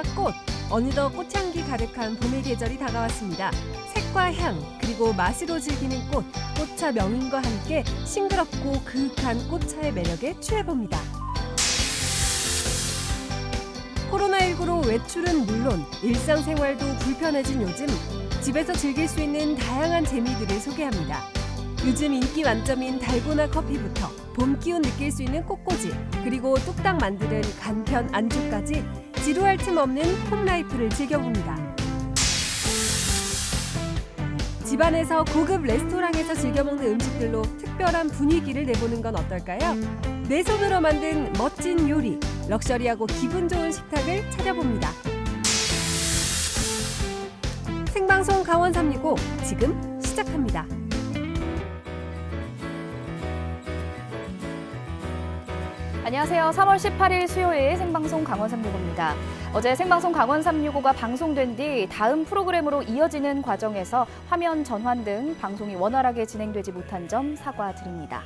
꽃과 꽃, 어느덧 꽃향기 가득한 봄의 계절이 다가왔습니다. 색과 향, 그리고 맛으로 즐기는 꽃, 꽃차 명인과 함께 싱그럽고 그윽한 꽃차의 매력에 취해봅니다. 코로나19로 외출은 물론 일상생활도 불편해진 요즘, 집에서 즐길 수 있는 다양한 재미들을 소개합니다. 요즘 인기 만점인 달고나 커피부터 봄 기운 느낄 수 있는 꽃꽂이, 그리고 뚝딱 만드는 간편 안주까지 지루할 틈 없는 홈라이프를 즐겨봅니다. 집안에서 고급 레스토랑에서 즐겨 먹는 음식들로 특별한 분위기를 내보는 건 어떨까요? 내 손으로 만든 멋진 요리, 럭셔리하고 기분 좋은 식탁을 차려봅니다. 생방송 강원 365 지금 시작합니다. 안녕하세요. 3월 18일 수요일 생방송 강원 365입니다. 어제 생방송 강원 365가 방송된 뒤 다음 프로그램으로 이어지는 과정에서 화면 전환 등 방송이 원활하게 진행되지 못한 점 사과드립니다.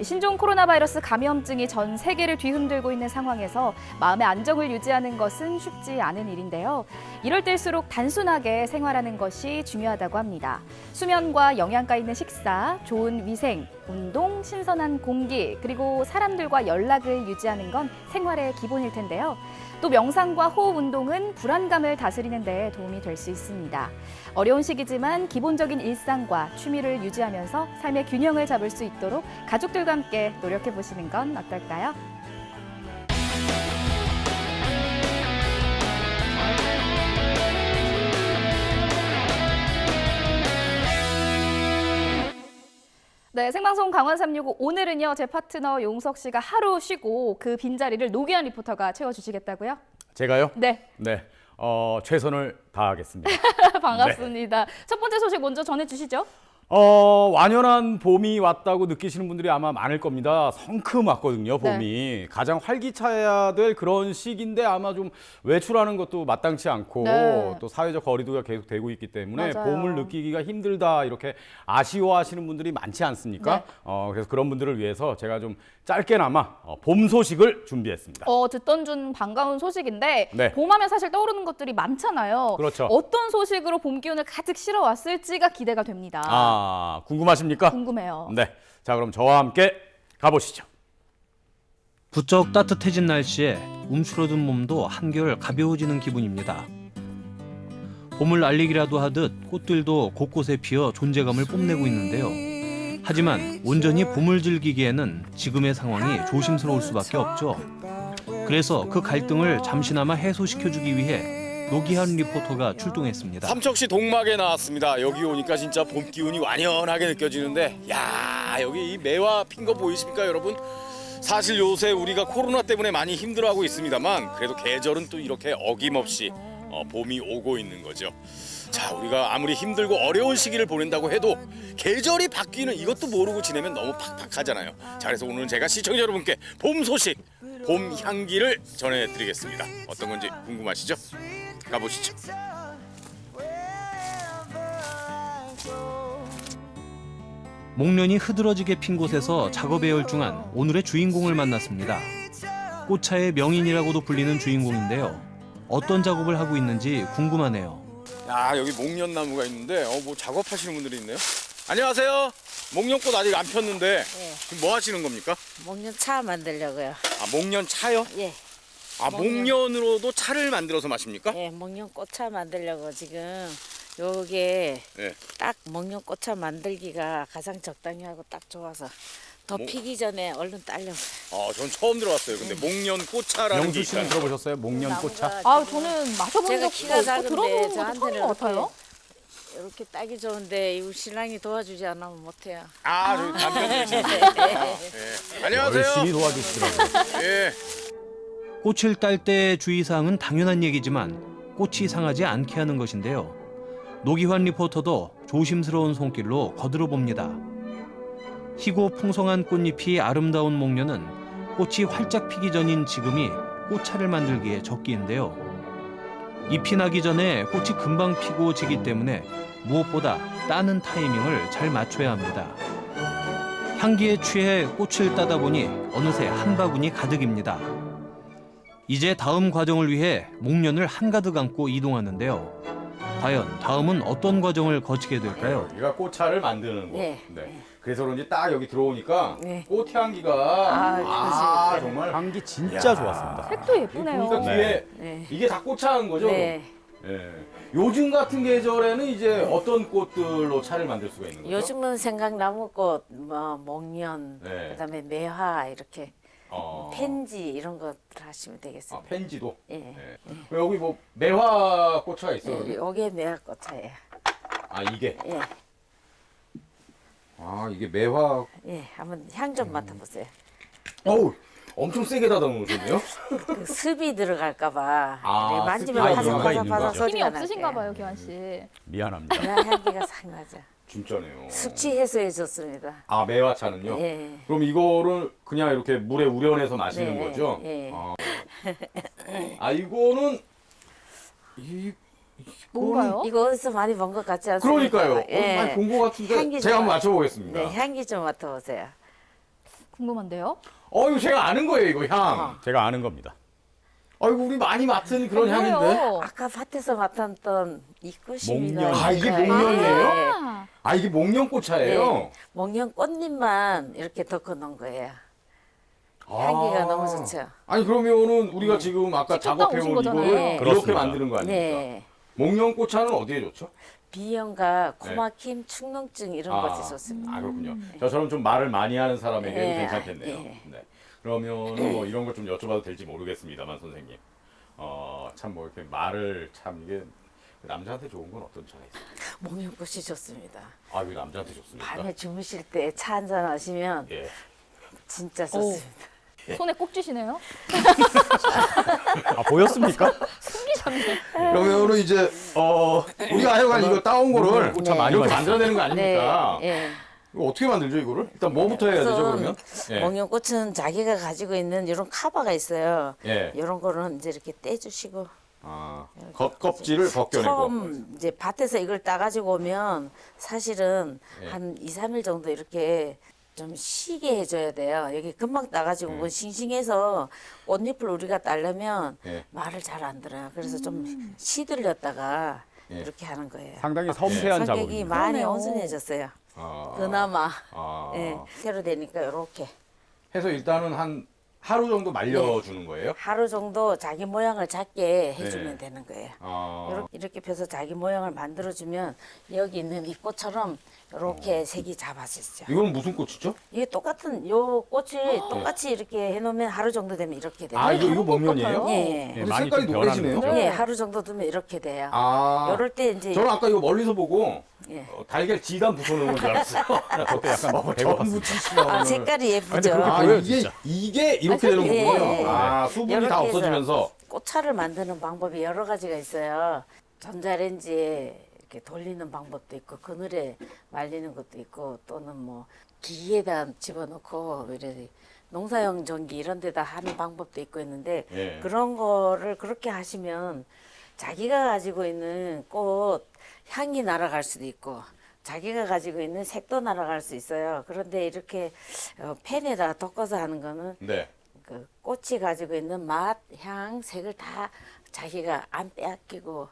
신종 코로나 바이러스 감염증이 전 세계를 뒤흔들고 있는 상황에서 마음의 안정을 유지하는 것은 쉽지 않은 일인데요. 이럴 때일수록 단순하게 생활하는 것이 중요하다고 합니다. 수면과 영양가 있는 식사, 좋은 위생, 운동, 신선한 공기, 그리고 사람들과 연락을 유지하는 건 생활의 기본일 텐데요. 또 명상과 호흡 운동은 불안감을 다스리는 데 도움이 될 수 있습니다. 어려운 시기지만 기본적인 일상과 취미를 유지하면서 삶의 균형을 잡을 수 있도록 가족들과 함께 노력해 보시는 건 어떨까요? 네, 생방송 강원 365 오늘은요, 제 파트너 용석 씨가 하루 쉬고 그 빈자리를 노기한 리포터가 채워주시겠다고요? 제가요? 네. 네. 최선을 다하겠습니다. 반갑습니다. 네. 첫 번째 소식 먼저 전해주시죠. 완연한 봄이 왔다고 느끼시는 분들이 아마 많을 겁니다. 성큼 왔거든요, 봄이. 네. 가장 활기차야 될 그런 시기인데 아마 좀 외출하는 것도 마땅치 않고 네. 또 사회적 거리두기가 계속 되고 있기 때문에 맞아요. 봄을 느끼기가 힘들다 이렇게 아쉬워하시는 분들이 많지 않습니까? 네. 그래서 그런 분들을 위해서 제가 좀 짧게나마 봄 소식을 준비했습니다. 듣던 중 반가운 소식인데 네. 봄하면 사실 떠오르는 것들이 많잖아요. 그렇죠. 어떤 소식으로 봄 기운을 가득 실어왔을지가 기대가 됩니다. 궁금하십니까? 궁금해요. 네. 자, 그럼 저와 함께 가보시죠. 부쩍 따뜻해진 날씨에 움츠러든 몸도 한결 가벼워지는 기분입니다. 봄을 알리기라도 하듯 꽃들도 곳곳에 피어 존재감을 뽐내고 있는데요. 하지만 온전히 봄을 즐기기에는 지금의 상황이 조심스러울 수밖에 없죠. 그래서 그 갈등을 잠시나마 해소시켜주기 위해 노기한 리포터가 출동했습니다. 삼척시 동막에 나왔습니다. 여기 오니까 진짜 봄 기운이 완연하게 느껴지는데, 야, 여기 이 매화 핀 거 보이십니까, 여러분? 사실 요새 우리가 코로나 때문에 많이 힘들어하고 있습니다만 그래도 계절은 또 이렇게 어김없이 봄이 오고 있는 거죠. 자, 우리가 아무리 힘들고 어려운 시기를 보낸다고 해도 계절이 바뀌는 이것도 모르고 지내면 너무 팍팍하잖아요. 자, 그래서 오늘은 제가 시청자 여러분께 봄 소식, 봄 향기를 전해드리겠습니다. 어떤 건지 궁금하시죠? 가보시죠. 목련이 흐드러지게 핀 곳에서 작업에 열중한 오늘의 주인공을 만났습니다. 꽃차의 명인이라고도 불리는 주인공인데요. 어떤 작업을 하고 있는지 궁금하네요. 야, 여기 목련나무가 있는데 뭐 작업하시는 분들이 있네요. 안녕하세요. 목련꽃 아직 안 폈는데 예. 지금 뭐 하시는 겁니까? 목련차 만들려고요. 목련 차요? 예. 목련으로도 차를 만들어서 마십니까? 예, 목련꽃차 만들려고 지금 요게 네. 딱 목련꽃차 만들기가 가장 적당히 하고 딱 좋아서 더 피기 전에 얼른 딸려. 전 처음 들어봤어요. 근데 목련꽃차라는 게 영수 씨는 있다는 들어보셨어요? 목련꽃차? 저는 마셔본 제가 적도 키가 있고 작은데 들어본 것도 저한테는 처음인 것 같아요. 이렇게 따기 좋은데 이 신랑이 도와주지 않으면 못해요. 저기 남편분이시네요. 안녕하세요. 열심히 도와주시더라고요. 예. 꽃을 딸 때 주의사항은 당연한 얘기지만 꽃이 상하지 않게 하는 것인데요. 노기환 리포터도 조심스러운 손길로 거들어 봅니다. 희고 풍성한 꽃잎이 아름다운 목련은 꽃이 활짝 피기 전인 지금이 꽃차를 만들기에 적기인데요. 잎이 나기 전에 꽃이 금방 피고 지기 때문에 무엇보다 따는 타이밍을 잘 맞춰야 합니다. 향기에 취해 꽃을 따다 보니 어느새 한 바구니 가득입니다. 이제 다음 과정을 위해 목련을 한가득 안고 이동하는데요. 과연 다음은 어떤 과정을 거치게 될까요? 여기가 꽃차를 만드는 곳. 네. 그래서 그런지 딱 여기 들어오니까 네. 꽃향기가 정말 향기 진짜 좋았습니다. 색도 예쁘네요. 그러니까 뒤에 네. 이게 다 꽃차인 거죠? 네. 예. 요즘 같은 계절에는 이제 어떤 꽃들로 차를 만들 수가 있는 거죠? 요즘은 생강나무꽃, 뭐 목련, 네. 그다음에 매화 이렇게 어. 펜지 이런 것들 하시면 아, 되겠습니다. 펜지도. 예. 예. 여기 뭐 매화 꽃차가 있어요. 여기? 요게 매화꽃차예요. 아 이게. 예. 아 이게 매화. 예. 한번 향 좀 맡아보세요. 어우 엄청 세게 닫아놓으셨네요. 그 습이 들어갈까봐 아, 만지면 습이 들어가 있는 바삭바삭 거죠. 소리가 힘이 나게. 없으신가 봐요, 기환 씨. 미안합니다. 매화 향기가 상나죠. 진짜네요. 숙취 해소에 좋습니다. 아 매화차는요? 예. 그럼 이거를 그냥 이렇게 물에 우려내서 마시는 네, 거죠? 예. 아 이거는 뭔가요? 이거 어디서 많이 본 것 같지 않습니까? 그러니까요. 예. 많이 본 것 같은데 향기 제가 한번 좋아요. 맞춰보겠습니다. 네, 향기 좀 맡아보세요. 궁금한데요? 이거 제가 아는 거예요 이거 향. 제가 아는 겁니다. 아이고 우리 많이 맡은 그런 향인데. 뭐예요? 아까 밭에서 맡았던 이 꽃입니다. 목련. 아, 이게 네. 목련이에요? 아, 아 이게 목련꽃차예요? 네. 목련 꽃잎만 이렇게 덮어 놓은 거예요. 아. 향기가 너무 좋죠. 아니 그러면은 우리가 지금 아까 직접 따오신 작업해온 거잖아요. 이거를 네. 이렇게 그렇습니다. 만드는 거 아닙니까? 네. 목련꽃차는 어디에 좋죠? 비염과 코막힘, 축농증 이런 아. 것이 좋습니다. 아 그렇군요. 저처럼 좀 말을 많이 하는 사람에게도 네. 괜찮겠네요. 네. 네. 그러면 뭐 이런 걸 좀 여쭤봐도 될지 모르겠습니다만 선생님. 참 뭐 이렇게 말을 참 이게 남자한테 좋은 건 어떤 차가 있어요? 목련꽃이 좋습니다. 아 이거 남자한테 좋습니까? 밤에 주무실 때 차 한잔 하시면 예. 진짜 좋습니다. 손에 꼭 쥐시네요? 아 보였습니까? 그러면은 이제 우리가 하여간 이거 따온 거를 꽃차 많이 이렇게 마셨어요. 만들어내는 거 아닙니까? 예. 이거 어떻게 만들죠 이거를? 일단 뭐부터 해야 되죠 우선 그러면? 예. 목련꽃은 자기가 가지고 있는 이런 카바가 있어요. 예. 이런 거는 이제 이렇게 떼주시고 겉껍질을 벗겨내고. 처음 이제 밭에서 이걸 따가지고 오면 사실은 예. 한 2, 3일 정도 이렇게 좀 쉬게 해줘야 돼요. 여기 금방 따가지고 온 싱싱해서 꽃잎을 우리가 따려면 예. 말을 잘 안 들어요. 그래서 좀 시들렸다가 예. 이렇게 하는 거예요. 상당히 섬세한 성격이 작업입니다. 많이 그러네요. 온순해졌어요. 아. 그나마 아. 예, 새로 되니까 이렇게 해서 일단은 한 하루 정도 말려주는 거예요? 하루 정도 자기 모양을 작게 네. 해주면 되는 거예요. 아. 이렇게 펴서 자기 모양을 만들어주면 여기 있는 이 꽃처럼 이렇게 색이 잡아지죠. 이건 무슨 꽃이죠? 이게 똑같은 요 꽃을 똑같이 이렇게 해놓으면 하루 정도 되면 이렇게 돼요. 아 이거 목련이에요? 예, 예, 근데 많이 색깔이 좀 노래지네요. 변하는 예, 거죠? 하루 정도 두면 이렇게 돼요. 아. 요럴 때 이제 저는 아까 이거 멀리서 보고 예. 달걀 지단 붙여놓은 줄 알았어요. 그때 약간 전 배고팠습니다. 부치시면. 아, 색깔이 예쁘죠. 그렇게 아, 보여요, 이게 진짜. 이게 이렇게 되는 예, 거군요. 예, 예. 아 수분이 다 이렇게 해서 없어지면서. 꽃차를 만드는 방법이 여러 가지가 있어요. 전자레인지에 이렇게 돌리는 방법도 있고 그늘에 말리는 것도 있고 또는 뭐 기계에다 집어넣고 이래 농사용 전기 이런 데다 하는 방법도 있고 있는데 예. 그런 거를 그렇게 하시면 자기가 가지고 있는 꽃 향이 날아갈 수도 있고 자기가 가지고 있는 색도 날아갈 수 있어요. 그런데 이렇게 펜에다 덮어서 하는 거는 네. 그 꽃이 가지고 있는 맛, 향, 색을 다 자기가 안 빼앗기고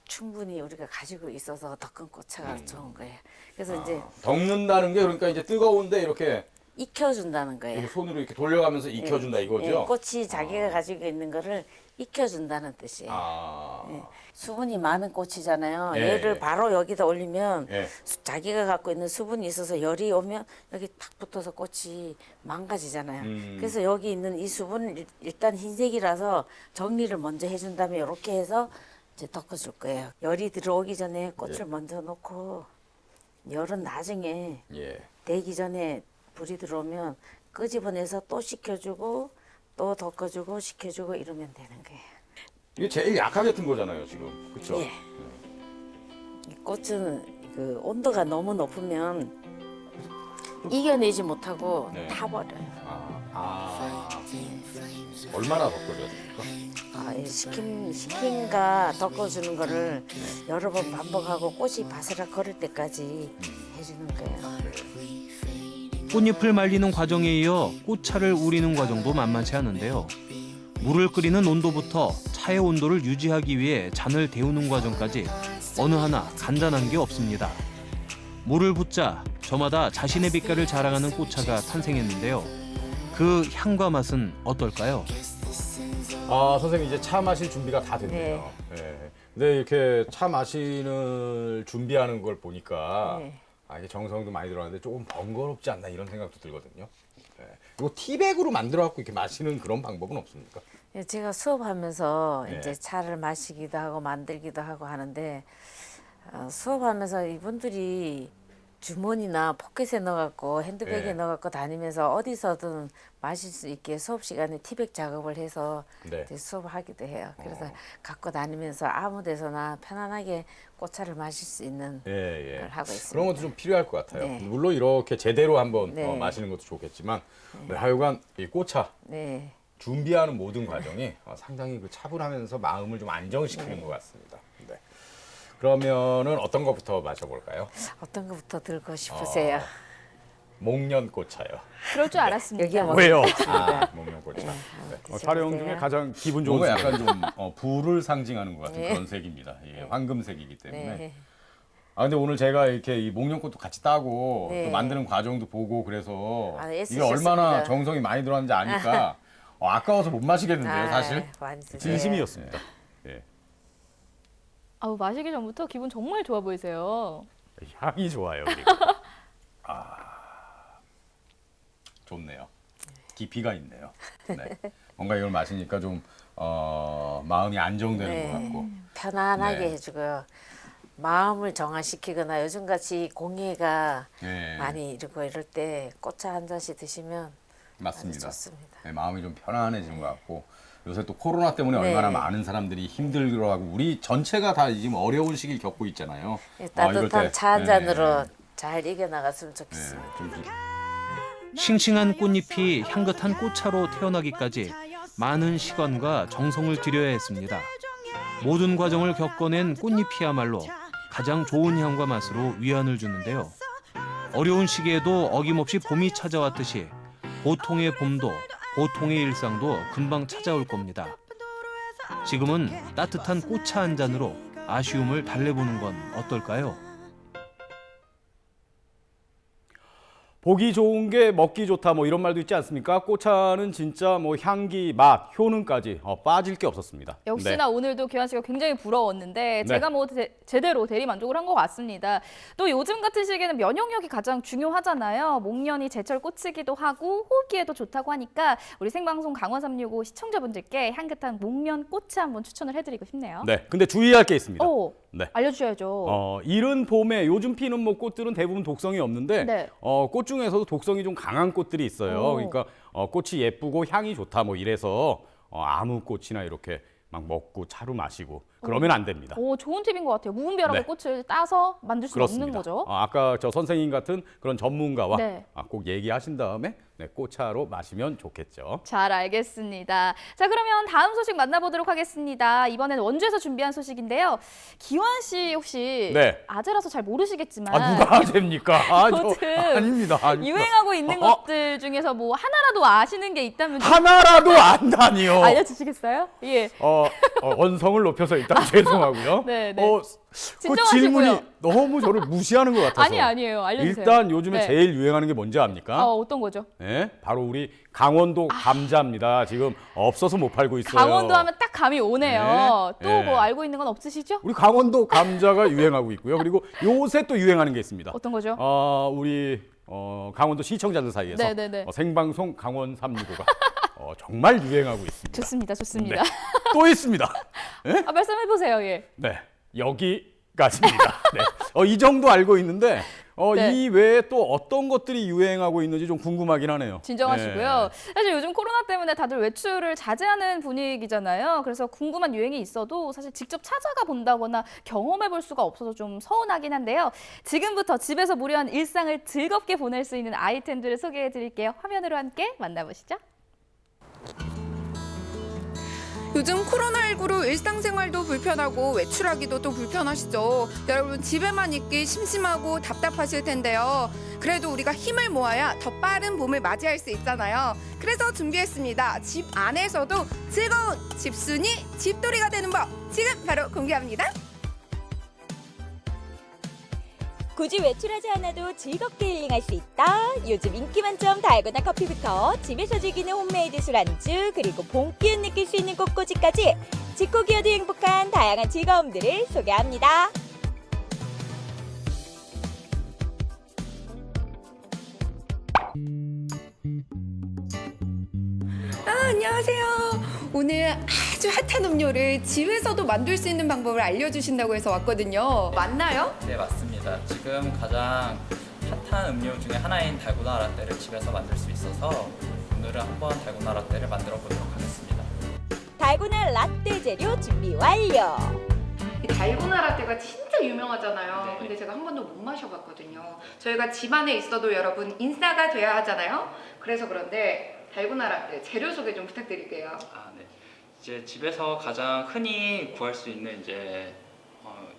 충분히 우리가 가지고 있어서 더 큰 꽃차가 좋은 거예요. 그래서 이제 덮는다는 게 그러니까 이제 뜨거운데 이렇게 익혀준다는 거예요. 이렇게 손으로 이렇게 돌려가면서 익혀준다 이거죠. 예, 꽃이 자기가 가지고 있는 거를 익혀준다는 뜻이에요. 아. 예. 수분이 많은 꽃이잖아요. 예, 얘를 예. 바로 여기다 올리면 예. 자기가 갖고 있는 수분이 있어서 열이 오면 여기 탁 붙어서 꽃이 망가지잖아요. 그래서 여기 있는 이 수분은 일단 흰색이라서 정리를 먼저 해준 다음에 이렇게 해서 이제 덮어줄 거예요. 열이 들어오기 전에 꽃을 먼저 놓고 열은 나중에 예. 되기 전에 불이 들어오면 끄집어내서 또 식혀주고 또 덮어주고 식혀주고 이러면 되는 거예요. 이게 제일 약하게 튼 거잖아요 지금. 그렇죠? 예. 이 꽃은 그 온도가 너무 높으면 이겨내지 못하고 네. 타버려요. 얼마나 더 끓여야 됩니까? 아, 이 식힘과 덮어주는 거를 여러 번 반복하고 꽃이 바스락 거릴 때까지 해주는 거예요. 꽃잎을 말리는 과정에 이어 꽃차를 우리는 과정도 만만치 않은데요. 물을 끓이는 온도부터 차의 온도를 유지하기 위해 잔을 데우는 과정까지 어느 하나 간단한 게 없습니다. 물을 붓자 저마다 자신의 빛깔을 자랑하는 꽃차가 탄생했는데요. 그 향과 맛은 어떨까요? 아, 선생님 이제 차 마실 준비가 다 됐네요. 네. 근데 이렇게 차 마시는 준비하는 걸 보니까 네. 아, 이게 정성도 많이 들어가는데 조금 번거롭지 않나 이런 생각도 들거든요. 네. 이거 티백으로 만들어 갖고 이렇게 마시는 그런 방법은 없습니까? 예, 제가 수업하면서 네. 이제 차를 마시기도 하고 만들기도 하고 하는데 수업하면서 이분들이 주머니나 포켓에 넣어갖고 핸드백에 네. 넣어갖고 다니면서 어디서든 마실 수 있게 수업 시간에 티백 작업을 해서 네. 이제 수업을 하기도 해요. 그래서 갖고 다니면서 아무 데서나 편안하게 꽃차를 마실 수 있는 예, 걸 예. 하고 있습니다. 그런 것도 좀 필요할 것 같아요. 네. 물론 이렇게 제대로 한번 네. 마시는 것도 좋겠지만 하여간 이 꽃차 네. 준비하는 모든 과정이 상당히 그 차분하면서 마음을 좀 안정시키는 것 같습니다. 네. 그러면은 어떤 것부터 마셔볼까요? 어떤 것부터 들고 싶으세요? 목련꽃차요. 그럴 줄 알았습니다. 여기에 뭐 왜요? 아, 목련꽃차. 네. 드셔보세요. 촬영 중에 가장 기분 좋은 거 약간 좀 불을 상징하는 것 같은 네. 그런 색입니다. 예, 황금색이기 때문에. 네. 아 근데 오늘 제가 이렇게 이 목련꽃도 같이 따고 네. 또 만드는 과정도 보고 그래서 아, 이게 애쓰셨습니다. 얼마나 정성이 많이 들어갔는지 아니까 아까워서 못 마시겠는데요, 사실. 많이 드세요. 진심이었습니다. 예. 아우, 마시기 전부터 기분 정말 좋아 보이세요. 향이 좋아요. 그리고. 좋네요. 깊이가 있네요. 네. 뭔가 이걸 마시니까 좀 마음이 안정되는 네. 것 같고. 편안하게 네. 해주고요. 마음을 정화시키거나 요즘같이 공해가 네. 많이 이러고 이럴 때 꽃차 한 잔씩 드시면 맞습니다. 아주 좋습니다. 네, 마음이 좀 편안해지는 것 같고 요새 또 코로나 때문에 네. 얼마나 많은 사람들이 힘들어하고 우리 전체가 다 지금 어려운 시기를 겪고 있잖아요. 예, 이럴 따뜻한 때, 차 한 네, 잔으로 잘 이겨나갔으면 네, 좋겠습니다. 좀 싱싱한 꽃잎이 향긋한 꽃차로 태어나기까지 많은 시간과 정성을 들여야 했습니다. 모든 과정을 겪어낸 꽃잎이야말로 가장 좋은 향과 맛으로 위안을 주는데요. 어려운 시기에도 어김없이 봄이 찾아왔듯이 보통의 봄도 보통의 일상도 금방 찾아올 겁니다. 지금은 따뜻한 꽃차 한 잔으로 아쉬움을 달래보는 건 어떨까요? 보기 좋은 게 먹기 좋다 뭐 이런 말도 있지 않습니까? 꽃차는 진짜 뭐 향기, 맛, 효능까지 빠질 게 없었습니다. 역시나 오늘도 기환 씨가 굉장히 부러웠는데 네. 제가 뭐 제대로 대리 만족을 한 것 같습니다. 또 요즘 같은 시기에는 면역력이 가장 중요하잖아요. 목련이 제철 꽃이기도 하고 호흡기에도 좋다고 하니까 우리 생방송 강원 365 시청자분들께 향긋한 목련 꽃차 한번 추천을 해드리고 싶네요. 네, 근데 주의할 게 있습니다. 오, 네. 알려주셔야죠. 이른 봄에 요즘 피는 뭐 꽃들은 대부분 독성이 없는데 네. 꽃 중에서도 독성이 좀 강한 꽃들이 있어요. 오. 그러니까 꽃이 예쁘고 향이 좋다 뭐 이래서 아무 꽃이나 이렇게 막 먹고 차로 마시고 그러면 안 됩니다. 오, 좋은 팁인 것 같아요. 무분별하게 네. 꽃을 따서 만들 수는 없는 그렇습니다. 거죠. 아까 저 선생님 같은 그런 전문가와 네. 꼭 얘기하신 다음에 꽃차로 마시면 좋겠죠. 잘 알겠습니다. 자, 그러면 다음 소식 만나보도록 하겠습니다. 이번에는 원주에서 준비한 소식인데요. 기환 씨 혹시 네. 아재라서 잘 모르시겠지만 누가 아재입니까? 요즘 아닙니다. 유행하고 있는 것들 중에서 뭐 하나라도 아시는 게 있다면 좀 하나라도 안다니요. 알려주시겠어요? 예. 언성을 높여서 일단 죄송하고요. 네, 네. 그 진정하시고요. 질문이 너무 저를 무시하는 것 같아서. 아니에요. 알려주세요. 일단 요즘에 네. 제일 유행하는 게 뭔지 압니까? 어떤 거죠? 네, 바로 우리 강원도 감자입니다. 지금 없어서 못 팔고 있어요. 강원도 하면 딱 감이 오네요. 네. 또 네. 뭐 알고 있는 건 없으시죠? 우리 강원도 감자가 유행하고 있고요. 그리고 요새 또 유행하는 게 있습니다. 어떤 거죠? 우리 강원도 시청자들 사이에서 네네네. 생방송 강원 365가 정말 유행하고 있습니다. 좋습니다. 네. 또 있습니다. 말씀해보세요. 예. 네, 여기까지입니다. 네. 이 정도 알고 있는데 네. 이 외에 또 어떤 것들이 유행하고 있는지 좀 궁금하긴 하네요. 진정하시고요. 네. 사실 요즘 코로나 때문에 다들 외출을 자제하는 분위기잖아요. 그래서 궁금한 유행이 있어도 사실 직접 찾아가 본다거나 경험해 볼 수가 없어서 좀 서운하긴 한데요. 지금부터 집에서 무료한 일상을 즐겁게 보낼 수 있는 아이템들을 소개해 드릴게요. 화면으로 함께 만나보시죠. 요즘 코로나19로 일상생활도 불편하고 외출하기도 또 불편하시죠. 여러분 집에만 있기 심심하고 답답하실 텐데요. 그래도 우리가 힘을 모아야 더 빠른 봄을 맞이할 수 있잖아요. 그래서 준비했습니다. 집 안에서도 즐거운 집순이 집돌이가 되는 법 지금 바로 공개합니다. 굳이 외출하지 않아도 즐겁게 힐링할 수 있다. 요즘 인기 만점 달고나 커피부터 집에서 즐기는 홈메이드 술안주 그리고 봄 기운 느낄 수 있는 꽃꽂이까지 짚고 기어도 행복한 다양한 즐거움들을 소개합니다. 안녕하세요. 오늘 아주 핫한 음료를 집에서도 만들 수 있는 방법을 알려주신다고 해서 왔거든요. 맞나요? 네, 맞습니다. 지금 가장 핫한 음료 중에 하나인 달고나 라떼를 집에서 만들 수 있어서 오늘은 한번 달고나 라떼를 만들어 보도록 하겠습니다. 달고나 라떼 재료 준비 완료. 이 달고나 라떼가 진짜 유명하잖아요. 네. 근데 제가 한 번도 못 마셔봤거든요. 저희가 집안에 있어도 여러분 인싸가 돼야 하잖아요. 그래서 그런데 달고나 라떼 재료 소개 좀 부탁드릴게요. 네. 이제 집에서 가장 흔히 구할 수 있는 이제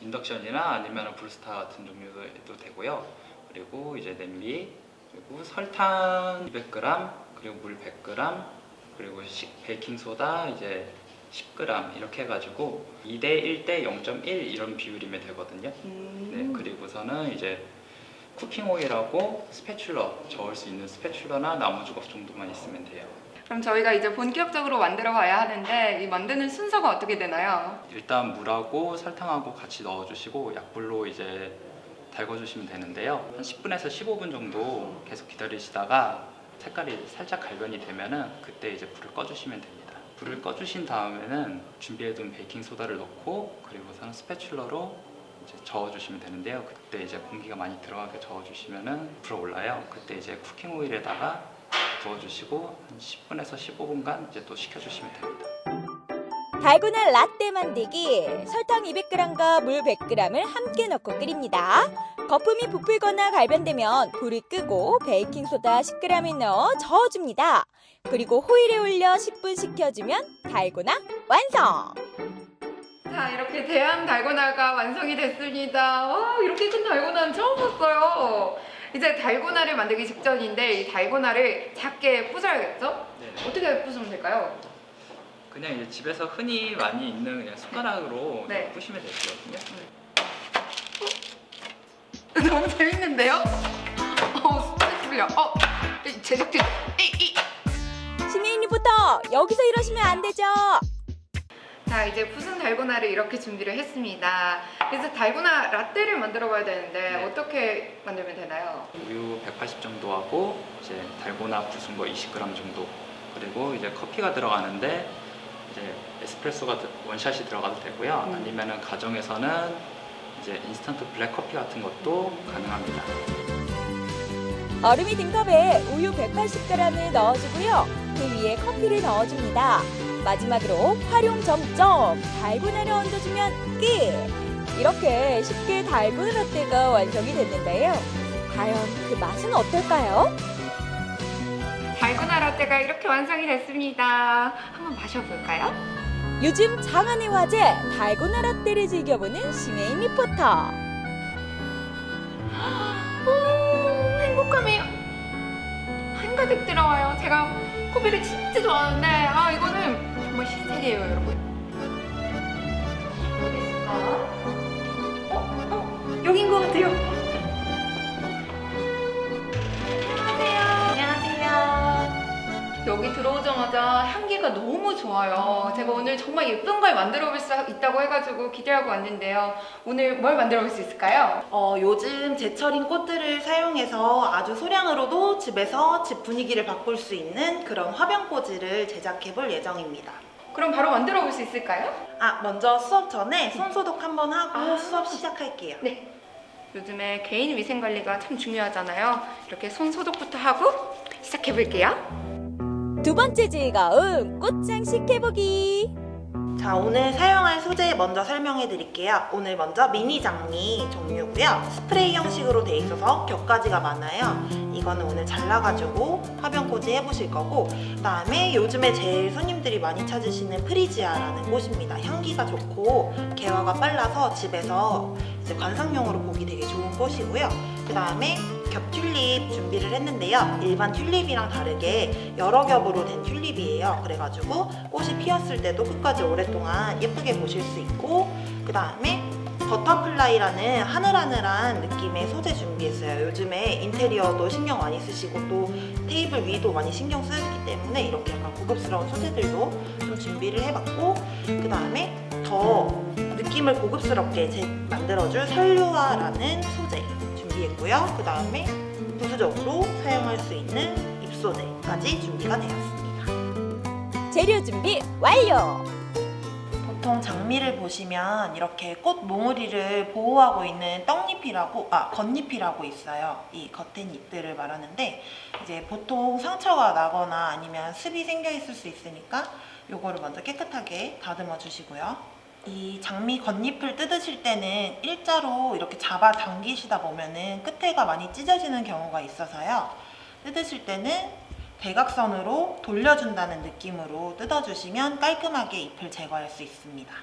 인덕션이나 아니면 브루스타 같은 종류도 되고요. 그리고 이제 냄비, 그리고 설탕 200g, 그리고 물 100g, 그리고 베이킹 소다 이제 10g 이렇게 해가지고 2대 1대 0.1 이런 비율이면 되거든요. 네, 그리고서는 이제 쿠킹 오일하고 스패츌러, 저을 수 있는 스패츌러나 나무주걱 정도만 있으면 돼요. 그럼 저희가 이제 본격적으로 만들어 봐야 하는데 이 만드는 순서가 어떻게 되나요? 일단 물하고 설탕하고 같이 넣어주시고 약불로 이제 달궈주시면 되는데요. 한 10분에서 15분 정도 계속 기다리시다가 색깔이 살짝 갈변이 되면은 그때 이제 불을 꺼주시면 됩니다. 불을 꺼주신 다음에는 준비해둔 베이킹 소다를 넣고 그리고서는 스패츌러로 이제 저어주시면 되는데요. 그때 이제 공기가 많이 들어가게 저어주시면은 불어올라요. 그때 이제 쿠킹 오일에다가 부어주시고 한 10분에서 15분간 이제 또 식혀주시면 됩니다. 달고나 라떼 만들기. 설탕 200g과 물 100g을 함께 넣고 끓입니다. 거품이 부풀거나 갈변되면 불을 끄고 베이킹소다 10g을 넣어 저어줍니다. 그리고 호일에 올려 10분 식혀주면 달고나 완성! 자, 이렇게 대한 달고나가 완성이 됐습니다. 와, 이렇게 큰 달고나는 처음 봤어요. 이제 달고나를 만들기 직전인데 이 달고나를 작게 부숴야겠죠? 네. 어떻게 부수면 될까요? 그냥 이제 집에서 흔히 많이 있는 그냥 숟가락으로 네. 부시면 되거든요. 너무 재밌는데요? 손에 풀려. 제작진. 신혜인 리포터, 여기서 이러시면 안 되죠? 자, 이제 부순 달고나를 이렇게 준비를 했습니다. 그래서 달고나 라떼를 만들어 봐야 되는데 네. 어떻게 만들면 되나요? 우유 180 정도 하고 이제 달고나 부순 거 20g 정도 그리고 이제 커피가 들어가는데 이제 에스프레소가 원샷이 들어가도 되고요. 아니면은 가정에서는 이제 인스턴트 블랙 커피 같은 것도 가능합니다. 얼음이 든 컵에 우유 180g을 넣어주고요. 그 위에 커피를 넣어줍니다. 마지막으로 활용 점점 달고나를 얹어주면 끝! 이렇게 쉽게 달고나 라떼가 완성이 됐는데요. 과연 그 맛은 어떨까요? 달고나 라떼가 이렇게 완성이 됐습니다. 한번 마셔볼까요? 요즘 장안의 화제 달고나 라떼를 즐겨보는 심혜인 리포터. 오, 행복감이 한가득 들어와요. 제가 커피를 진짜 좋아하는데 이거는 정말 신세계예요, 여러분. 어디 있을까? 여긴 것 같아요. 안녕하세요. 여기 들어오자마자 향기가 너무 좋아요. 제가 오늘 정말 예쁜 걸 만들어 볼 수 있다고 해가지고 기대하고 왔는데요. 오늘 뭘 만들어 볼 수 있을까요? 요즘 제철인 꽃들을 사용해서 아주 소량으로도 집에서 집 분위기를 바꿀 수 있는 그런 화병꽂이를 제작해 볼 예정입니다. 그럼 바로 만들어 볼 수 있을까요? 먼저 수업 전에 손 소독 한번 하고 수업 시작할게요. 네. 요즘에 개인 위생 관리가 참 중요하잖아요. 이렇게 손 소독부터 하고 시작해 볼게요. 두 번째 즐거움 꽃장식 해보기. 자, 자, 오늘 사용할 소재 먼저 설명해 드릴게요. 오늘 먼저 미니 장미 종류고요. 스프레이 형식으로 돼 있어서 겹가지가 많아요. 이거는 오늘 잘라가지고 화병꽂이 해보실 거고, 그다음에 요즘에 제일 손님들이 많이 찾으시는 프리지아라는 꽃입니다. 향기가 좋고 개화가 빨라서 집에서 이제 관상용으로 보기 되게 좋은 꽃이고요. 그다음에 겹 튤립 준비를 했는데요. 일반 튤립이랑 다르게 여러 겹으로 된 튤립이에요. 그래가지고 꽃이 피었을 때도 끝까지 오랫동안 예쁘게 보실 수 있고, 그 다음에 버터플라이라는 하늘하늘한 느낌의 소재 준비했어요. 요즘에 인테리어도 신경 많이 쓰시고 또 테이블 위도 많이 신경 쓰기 때문에 이렇게 약간 고급스러운 소재들도 좀 준비를 해봤고, 그 다음에 더 느낌을 고급스럽게 만들어줄 설류화라는 소재 준비했고요. 그 다음에 부수적으로 사용할 수 있는 잎소재까지 준비가 되었습니다. 재료 준비 완료! 보통 장미를 보시면 이렇게 꽃 몽우리를 보호하고 있는 겉잎이라고 있어요. 이 겉엔 잎들을 말하는데, 이제 보통 상처가 나거나 아니면 습이 생겨 있을 수 있으니까 요거를 먼저 깨끗하게 다듬어 주시고요. 이 장미 겉잎을 뜯으실 때는 일자로 이렇게 잡아 당기시다 보면은 끝에가 많이 찢어지는 경우가 있어서요. 뜯으실 때는 대각선으로 돌려준다는 느낌으로 뜯어주시면 깔끔하게 잎을 제거할 수 있습니다.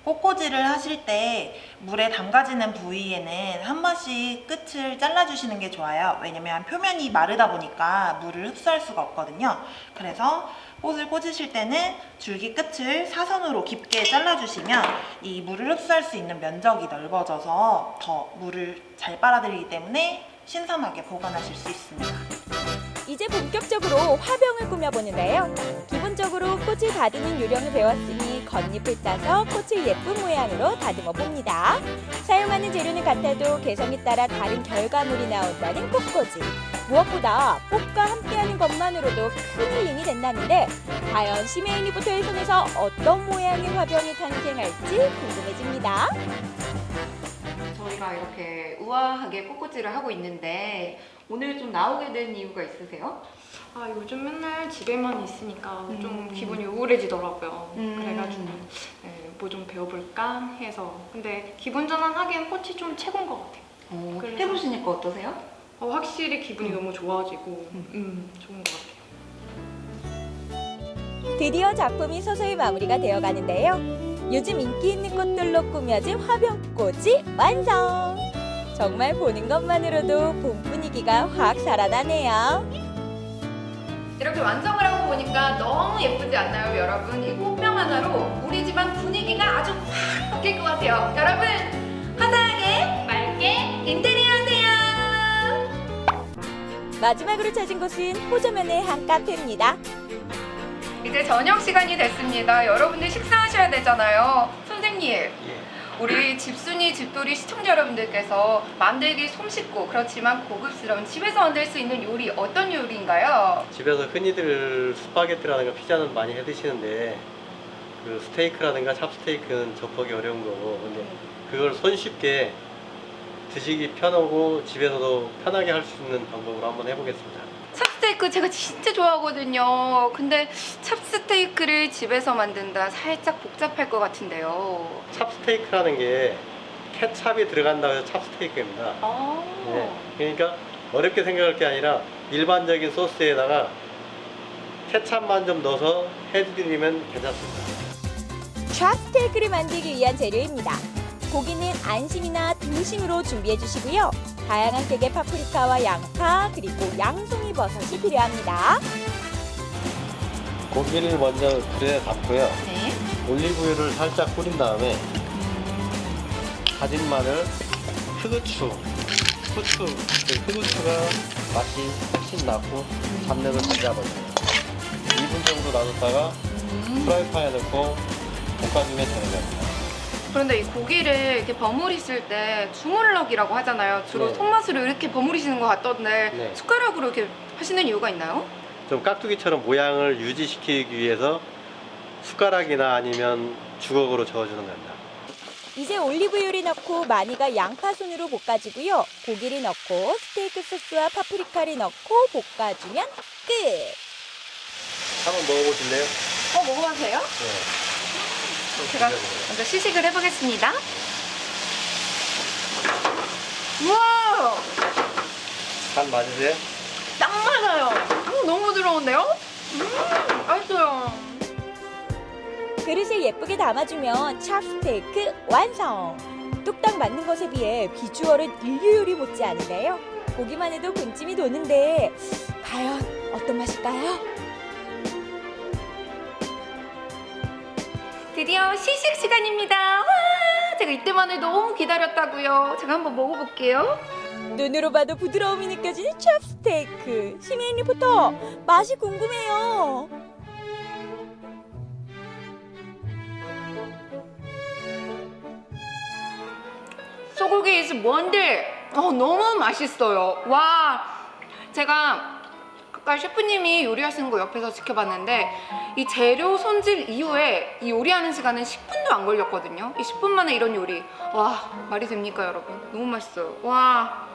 꽃꽂이를 하실 때 물에 담가지는 부위에는 한 번씩 끝을 잘라주시는 게 좋아요. 왜냐면 표면이 마르다 보니까 물을 흡수할 수가 없거든요. 그래서 꽃을 꽂으실 때는 줄기 끝을 사선으로 깊게 잘라주시면 이 물을 흡수할 수 있는 면적이 넓어져서 더 물을 잘 빨아들이기 때문에 신선하게 보관하실 수 있습니다. 이제 본격적으로 화병을 꾸며보는데요. 기본적으로 꽃을 다듬는 요령을 배웠으니 겉잎을 따서 꽃을 예쁜 모양으로 다듬어 봅니다. 사용하는 재료는 같아도 개성에 따라 다른 결과물이 나온다는 꽃꽂이. 무엇보다 꽃과 함께하는 것만으로도 큰 힐링이 된다는데, 과연 심혜인 리포터의 손에서 어떤 모양의 화병이 탄생할지 궁금해집니다. 저희가 이렇게 우아하게 꽃꽂이를 하고 있는데 오늘 좀 나오게 된 이유가 있으세요? 아, 요즘 맨날 집에만 있으니까 좀 기분이 우울해지더라고요. 그래가지고 뭐 좀 배워볼까 해서. 근데 기분 전환하기엔 꽃이 좀 최고인 것 같아요. 그래서 해보시니까 어떠세요? 확실히 기분이 너무 좋아지고 좋은 것 같아요. 드디어 작품이 서서히 마무리가 되어가는데요. 요즘 인기 있는 꽃들로 꾸며진 화병꽂이 완성! 정말 보는 것만으로도 봄 분위기가 확 살아나네요. 이렇게 완성을 하고 보니까 너무 예쁘지 않나요, 여러분? 이 꽃병 하나로 우리 집안 분위기가 아주 확 바뀔 것 같아요. 여러분, 화사하게 맑게 인테리어 하세요. 마지막으로 찾은 곳은 호저면의 한 카페입니다. 이제 저녁 시간이 됐습니다. 여러분들 식사하셔야 되잖아요. 선생님, 우리 집순이 집돌이 시청자 여러분들께서 만들기 손쉽고 그렇지만 고급스러운 집에서 만들 수 있는 요리 어떤 요리인가요? 집에서 흔히들 스파게티라든가 피자는 많이 해 드시는데 그 스테이크라든가 찹스테이크는 접하기 어려운 거고, 근데 그걸 손쉽게 드시기 편하고 집에서도 편하게 할 수 있는 방법으로 한번 해보겠습니다. 찹스테이크 제가 진짜 좋아하거든요. 근데 찹스테이크를 집에서 만든다 살짝 복잡할 것 같은데요. 찹스테이크라는 게 케찹이 들어간다고 해서 찹스테이크입니다. 네, 그러니까 어렵게 생각할 게 아니라 일반적인 소스에다가 케찹만 좀 넣어서 해드리면 괜찮습니다. 찹스테이크를 만들기 위한 재료입니다. 고기는 안심이나 등심으로 준비해 주시고요. 다양한 색의 파프리카와 양파, 그리고 양송이 버섯이 필요합니다. 고기를 먼저 불에 담고요. 네. 올리브유를 살짝 뿌린 다음에 다진 마늘, 흑후추, 후추, 흑후추가 맛이 훨씬 나고 잡내도 잘 잡아줘요. 2분 정도 놔뒀다가 프라이팬에 넣고 볶아주면 되는 겁니다. 그런데 이 고기를 이렇게 버무리실 때 주물럭이라고 하잖아요. 주로 네. 손맛으로 이렇게 버무리시는 것 같던데 네. 숟가락으로 이렇게 하시는 이유가 있나요? 좀 깍두기처럼 모양을 유지시키기 위해서 숟가락이나 아니면 주걱으로 저어주는 겁니다. 이제 올리브유를 넣고 마니가 양파 손으로 볶아주고요. 고기를 넣고 스테이크 소스와 파프리카를 넣고 볶아주면 끝! 한번 먹어보실래요? 먹어봐도 돼요? 네. 제가 먼저 시식을 해보겠습니다. 우와! 간 맞으세요? 딱 맞아요. 너무 부드러운데요? 맛있어요. 그릇에 예쁘게 담아주면 찹스테이크 완성! 뚝딱 맞는 것에 비해 비주얼은 인류 요리 못지 않은데요. 보기만 해도 군침이 도는데 과연 어떤 맛일까요? 드디어 시식 시간입니다. 와! 제가 이때만을 너무 기다렸다고요. 제가 한번 먹어볼게요. 눈으로 봐도 부드러움이 느껴지는 찹스테이크. 심혜인 리포터, 맛이 궁금해요. 소고기 is 뭔데? 너무 맛있어요. 와, 제가 아까 셰프님이 요리하시는 거 옆에서 지켜봤는데 이 재료 손질 이후에 이 요리하는 시간은 10분도 안 걸렸거든요. 이 10분 만에 이런 요리. 와, 말이 됩니까, 여러분? 너무 맛있어요. 와,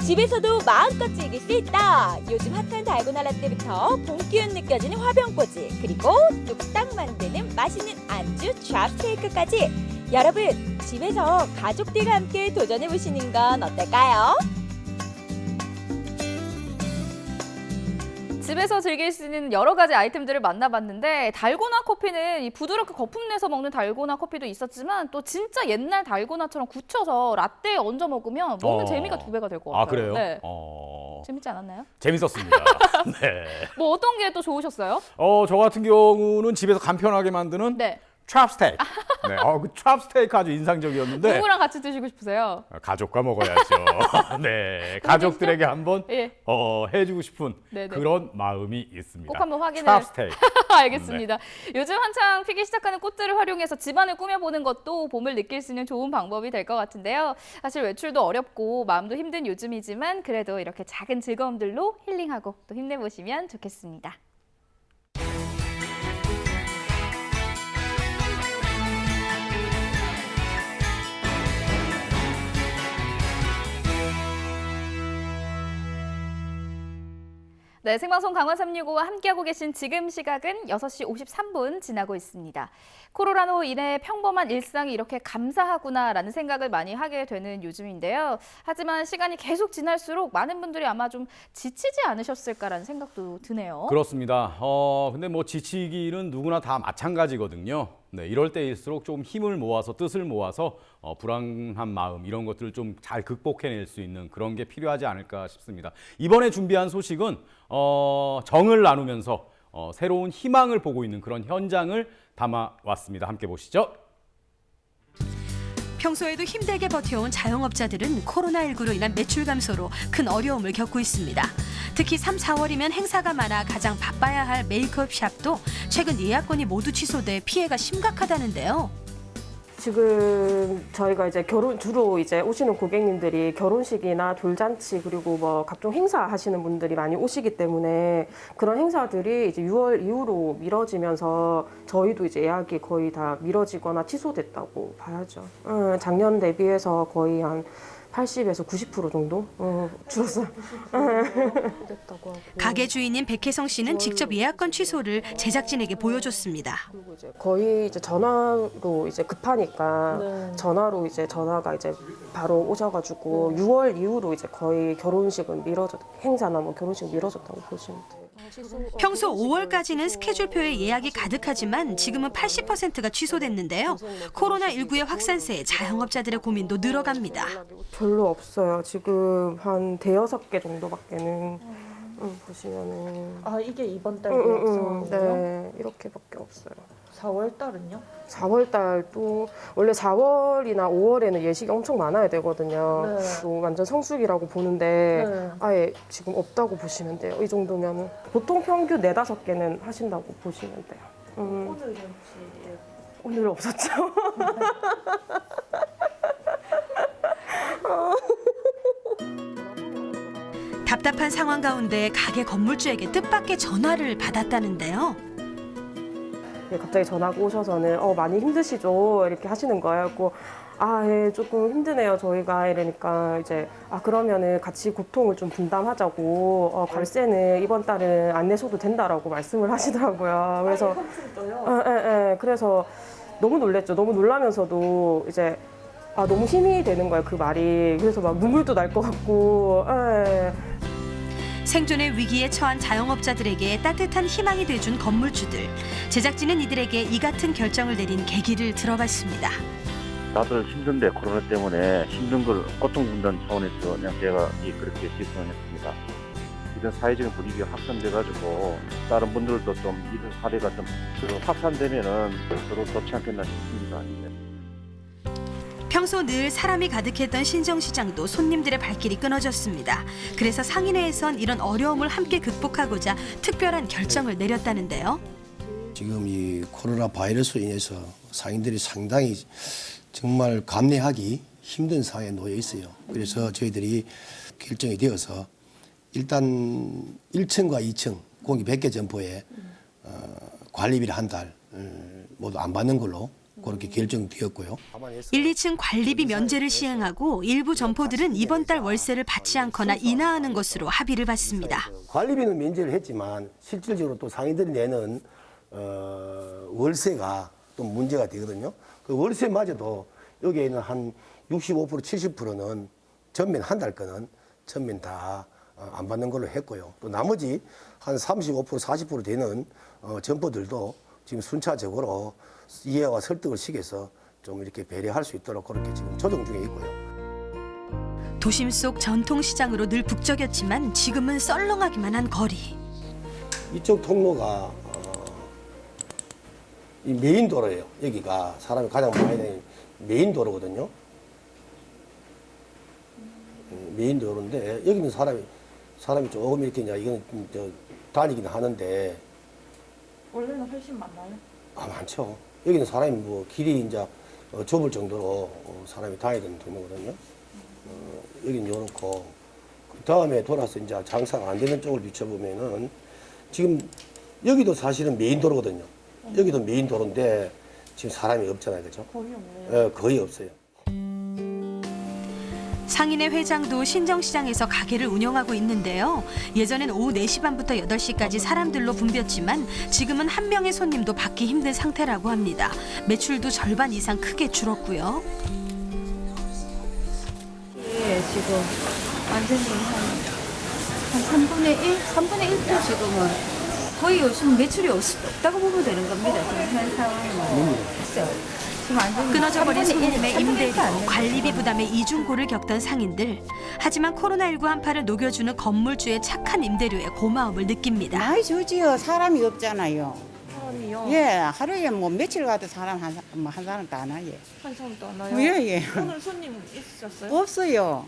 집에서도 마음껏 즐길 수 있다. 요즘 핫한 달고나 라떼부터 봄 기운 느껴지는 화병꼬지, 그리고 뚝딱 만드는 맛있는 안주 찹스테이크까지. 여러분, 집에서 가족들과 함께 도전해보시는 건 어떨까요? 집에서 즐길 수 있는 여러 가지 아이템들을 만나봤는데 달고나 커피는 이 부드럽게 거품 내서 먹는 달고나 커피도 있었지만 또 진짜 옛날 달고나처럼 굳혀서 라떼에 얹어 먹으면 먹는 재미가 2배가 될 것 같아요. 아, 그래요? 네. 재밌지 않았나요? 재밌었습니다. 네. 뭐 어떤 게 또 좋으셨어요? 저 같은 경우는 집에서 간편하게 만드는 네. 찹스테이크. 네, 그 찹스테이크 아주 인상적이었는데. 누구랑 같이 드시고 싶으세요? 가족과 먹어야죠. 네, 가족들에게 한번 예. 해주고 싶은 네네. 그런 마음이 있습니다. 꼭 한번 확인을. 찹스테이크. 알겠습니다. 요즘 한창 피기 시작하는 꽃들을 활용해서 집안을 꾸며보는 것도 봄을 느낄 수 있는 좋은 방법이 될 것 같은데요. 사실 외출도 어렵고 마음도 힘든 요즘이지만 그래도 이렇게 작은 즐거움들로 힐링하고 또 힘내보시면 좋겠습니다. 네, 생방송 강원 365와 함께하고 계신 지금 시각은 6시 53분 지나고 있습니다. 코로나로 인해 평범한 일상이 이렇게 감사하구나라는 생각을 많이 하게 되는 요즘인데요. 하지만 시간이 계속 지날수록 많은 분들이 아마 좀 지치지 않으셨을까라는 생각도 드네요. 그렇습니다. 근데 뭐 지치기는 누구나 다 마찬가지거든요. 네, 이럴 때일수록 좀 힘을 모아서 뜻을 모아서 불안한 마음 이런 것들을 좀 잘 극복해낼 수 있는 그런 게 필요하지 않을까 싶습니다. 이번에 준비한 소식은 정을 나누면서 새로운 희망을 보고 있는 그런 현장을 담아왔습니다. 함께 보시죠. 평소에도 힘들게 버텨온 자영업자들은 코로나19로 인한 매출 감소로 큰 어려움을 겪고 있습니다. 특히 3, 4월이면 행사가 많아 가장 바빠야 할 메이크업 샵도 최근 예약건이 모두 취소돼 피해가 심각하다는데요. 지금 저희가 이제 주로 이제 오시는 고객님들이 결혼식이나 돌잔치 그리고 뭐 각종 행사 하시는 분들이 많이 오시기 때문에 그런 행사들이 이제 6월 이후로 미뤄지면서 저희도 이제 예약이 거의 다 미뤄지거나 취소됐다고 봐야죠. 작년 대비해서 거의 한 80에서 90% 정도 줄었어요. 됐다고 하고. 가게 주인인 백혜성 씨는 직접 예약건 취소를 제작진에게 보여줬습니다. 거의 이제 전화로 이제 급하니까 전화로 이제 전화가 이제 바로 오셔가지고 6월 이후로 이제 거의 결혼식은 행사나 뭐 결혼식 미뤄졌다고 보시면 돼요. 평소 5월까지는 스케줄표에 예약이 가득하지만 지금은 80%가 취소됐는데요. 코로나19의 확산세에 자영업자들의 고민도 늘어갑니다. 별로 없어요. 지금 한 5-6개 정도밖에는 보시면은. 아, 이게 이번 달 예약 상황이에요? 네, 이렇게밖에 없어요. 4월 달은요? 4월 달도 원래 4월이나 5월에는 예식이 엄청 많아야 되거든요. 네. 또 완전 성수기라고 보는데 네. 아예 지금 없다고 보시면 돼요. 이 정도면은 보통 평균 4-5개는 하신다고 보시면 돼요. 오늘은 혹시 오늘 없었죠. 답답한 상황 가운데 가게 건물주에게 뜻밖의 전화를 받았다는데요. 갑자기 전화가 오셔서는 많이 힘드시죠? 이렇게 하시는 거예요. 그래서 예, 조금 힘드네요, 저희가. 이러니까 이제 그러면은 같이 고통을 좀 분담하자고 관세는 이번 달은 안 내셔도 된다라고 말씀을 하시더라고요. 그래서 그래서 너무 놀랬죠. 너무 놀라면서도 이제 너무 힘이 되는 거예요, 그 말이. 그래서 막 눈물도 날 것 같고. 생존의 위기에 처한 자영업자들에게 따뜻한 희망이 돼준 건물주들. 제작진은 이들에게 이 같은 결정을 내린 계기를 들어봤습니다. 다들 힘든데 코로나 때문에 힘든 걸 고통 분담 차원에서 그냥 제가 그렇게 집행했습니다. 이런 사회적인 분위기가 확산돼가지고 다른 분들도 좀 이런 사례가 좀 확산되면은 서로 좋지 않겠나 싶습니다. 평소 늘 사람이 가득했던 신정시장도 손님들의 발길이 끊어졌습니다. 그래서 상인회에선 이런 어려움을 함께 극복하고자 특별한 결정을 내렸다는데요. 지금 이 코로나 바이러스로 인해서 상인들이 상당히 정말 감내하기 힘든 상황에 놓여 있어요. 그래서 저희들이 결정이 되어서 일단 1층과 2층 공기 100개 점포에 관리비를 한 달 모두 안 받는 걸로 그렇게 결정되었고요. 1, 2층 관리비 면제를 시행하고 일부 점포들은 이번 달 월세를 받지 않거나 인하하는 것으로 합의를 봤습니다. 관리비는 면제를 했지만 실질적으로 또 상인들이 내는 월세가 또 문제가 되거든요. 그 월세마저도 여기에 있는 한 65% 70%는 전면 한 달 거는 전면 다 안 받는 걸로 했고요. 또 나머지 한 35% 40% 되는 점포들도 지금 순차적으로 이해와 설득을 시켜서 좀 이렇게 배려할 수 있도록 그렇게 지금 조정 중에 있고요. 도심 속 전통시장으로 늘 북적였지만 지금은 썰렁하기만 한 거리. 이쪽 통로가 이 메인 도로예요. 여기가 사람이 가장 많이 다니는 메인 도로거든요. 메인 도로인데 여기는 사람이 조금 이렇게 이제 이거는 다니긴 하는데 원래는 훨씬 많나요? 많죠. 여기는 사람이 뭐 길이 이제 좁을 정도로 사람이 다녀야 되는 통로거든요. 여기는 요렇고 그 다음에 돌아서 이제 장사가 안 되는 쪽을 비춰보면은 지금 여기도 사실은 메인 도로거든요. 여기도 메인 도로인데 지금 사람이 없잖아요, 그렇죠? 거의 없네요. 거의 없어요. 상인회 회장도 신정시장에서 가게를 운영하고 있는데요. 예전엔 오후 4시 반부터 8시까지 사람들로 붐볐지만 지금은 한 명의 손님도 받기 힘든 상태라고 합니다. 매출도 절반 이상 크게 줄었고요. 예, 지금 완전히 한 3분의 1도 지금은 거의 요즘 매출이 없다고 보면 되는 겁니다. 지금 현 상황은. 글쎄요. 끊어져 버린 손님의 임대료, 관리비 부담에 이중고를 겪던 상인들. 하지만 코로나19 한파를 녹여주는 건물주의 착한 임대료에 고마움을 느낍니다. 많이 주지요. 사람이 없잖아요. 사람이요? 예, 하루에 뭐 며칠 가도 사람 한 사람도 안 와요. 한 사람도 안 와요? 예. 오늘 손님 있으셨어요? 없어요.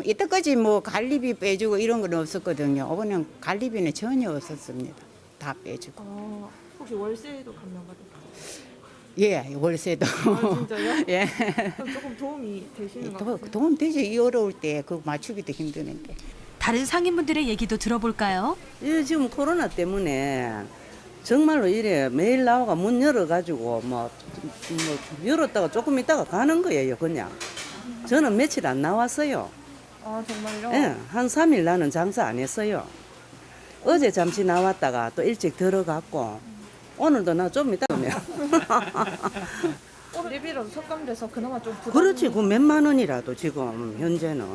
이때까지 뭐 관리비 빼주고 이런 건 없었거든요. 이번엔 관리비는 전혀 없었습니다. 다 빼주고. 혹시 월세도 감면받을까요? 예, 월세도. 진짜요? 예. 그럼 조금 도움이 되시는 것 같아요? 도움 되죠. 이 어려울 때 그거 맞추기도 힘드는데. 다른 상인분들의 얘기도 들어볼까요? 예, 지금 코로나 때문에 정말로 이래 매일 나와가 문 열어가지고 뭐 열었다가 조금 있다가 가는 거예요, 그냥. 저는 며칠 안 나왔어요. 아, 정말요? 예, 한 3일 나는 장사 안 했어요. 어제 잠시 나왔다가 또 일찍 들어갔고 오늘도 나 좀 이따 오면. 리비라도 삭감돼서 그나마 좀 부담이... 그렇지, 그 몇만 원이라도 지금 현재는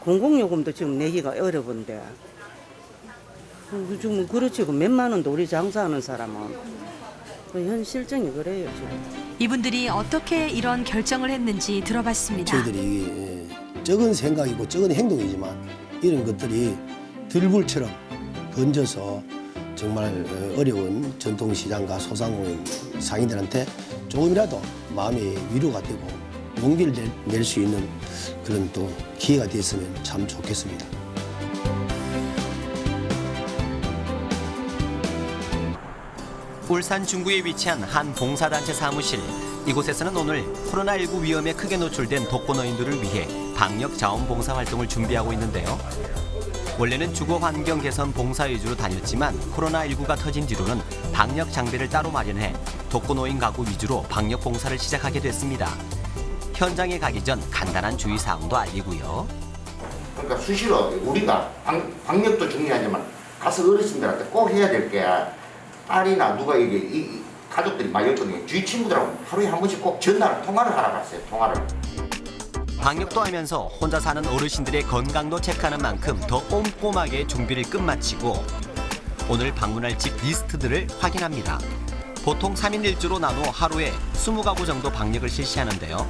공공요금도 지금 내기가 어려운데. 지금 그렇지, 그 몇만 원도 우리 장사하는 사람은 그 현실적이 그래요 지금. 이분들이 어떻게 이런 결정을 했는지 들어봤습니다. 저희들이 적은 생각이고 적은 행동이지만 이런 것들이 들불처럼 번져서 정말 어려운 전통시장과 소상공인 상인들한테 조금이라도 마음의 위로가 되고 용기를 낼 수 있는 그런 또 기회가 됐으면 참 좋겠습니다. 울산 중구에 위치한 한 봉사단체 사무실. 이곳에서는 오늘 코로나19 위험에 크게 노출된 독거노인들을 위해 방역 자원봉사 활동을 준비하고 있는데요. 원래는 주거 환경 개선 봉사 위주로 다녔지만 코로나19가 터진 뒤로는 방역 장비를 따로 마련해 독거노인 가구 위주로 방역 봉사를 시작하게 됐습니다. 현장에 가기 전 간단한 주의사항도 알리고요. 그러니까 수시로 우리가 방역도 중요하지만 가서 어르신들한테 꼭 해야 될 게 딸이나 누가 이 가족들이 많이 있거든요. 주위 친구들하고 하루에 한 번씩 꼭 통화를 하라고 했어요. 통화를. 방역도 하면서 혼자 사는 어르신들의 건강도 체크하는 만큼 더 꼼꼼하게 준비를 끝마치고 오늘 방문할 집 리스트들을 확인합니다. 보통 3인 1조로 나눠 하루에 20가구 정도 방역을 실시하는데요.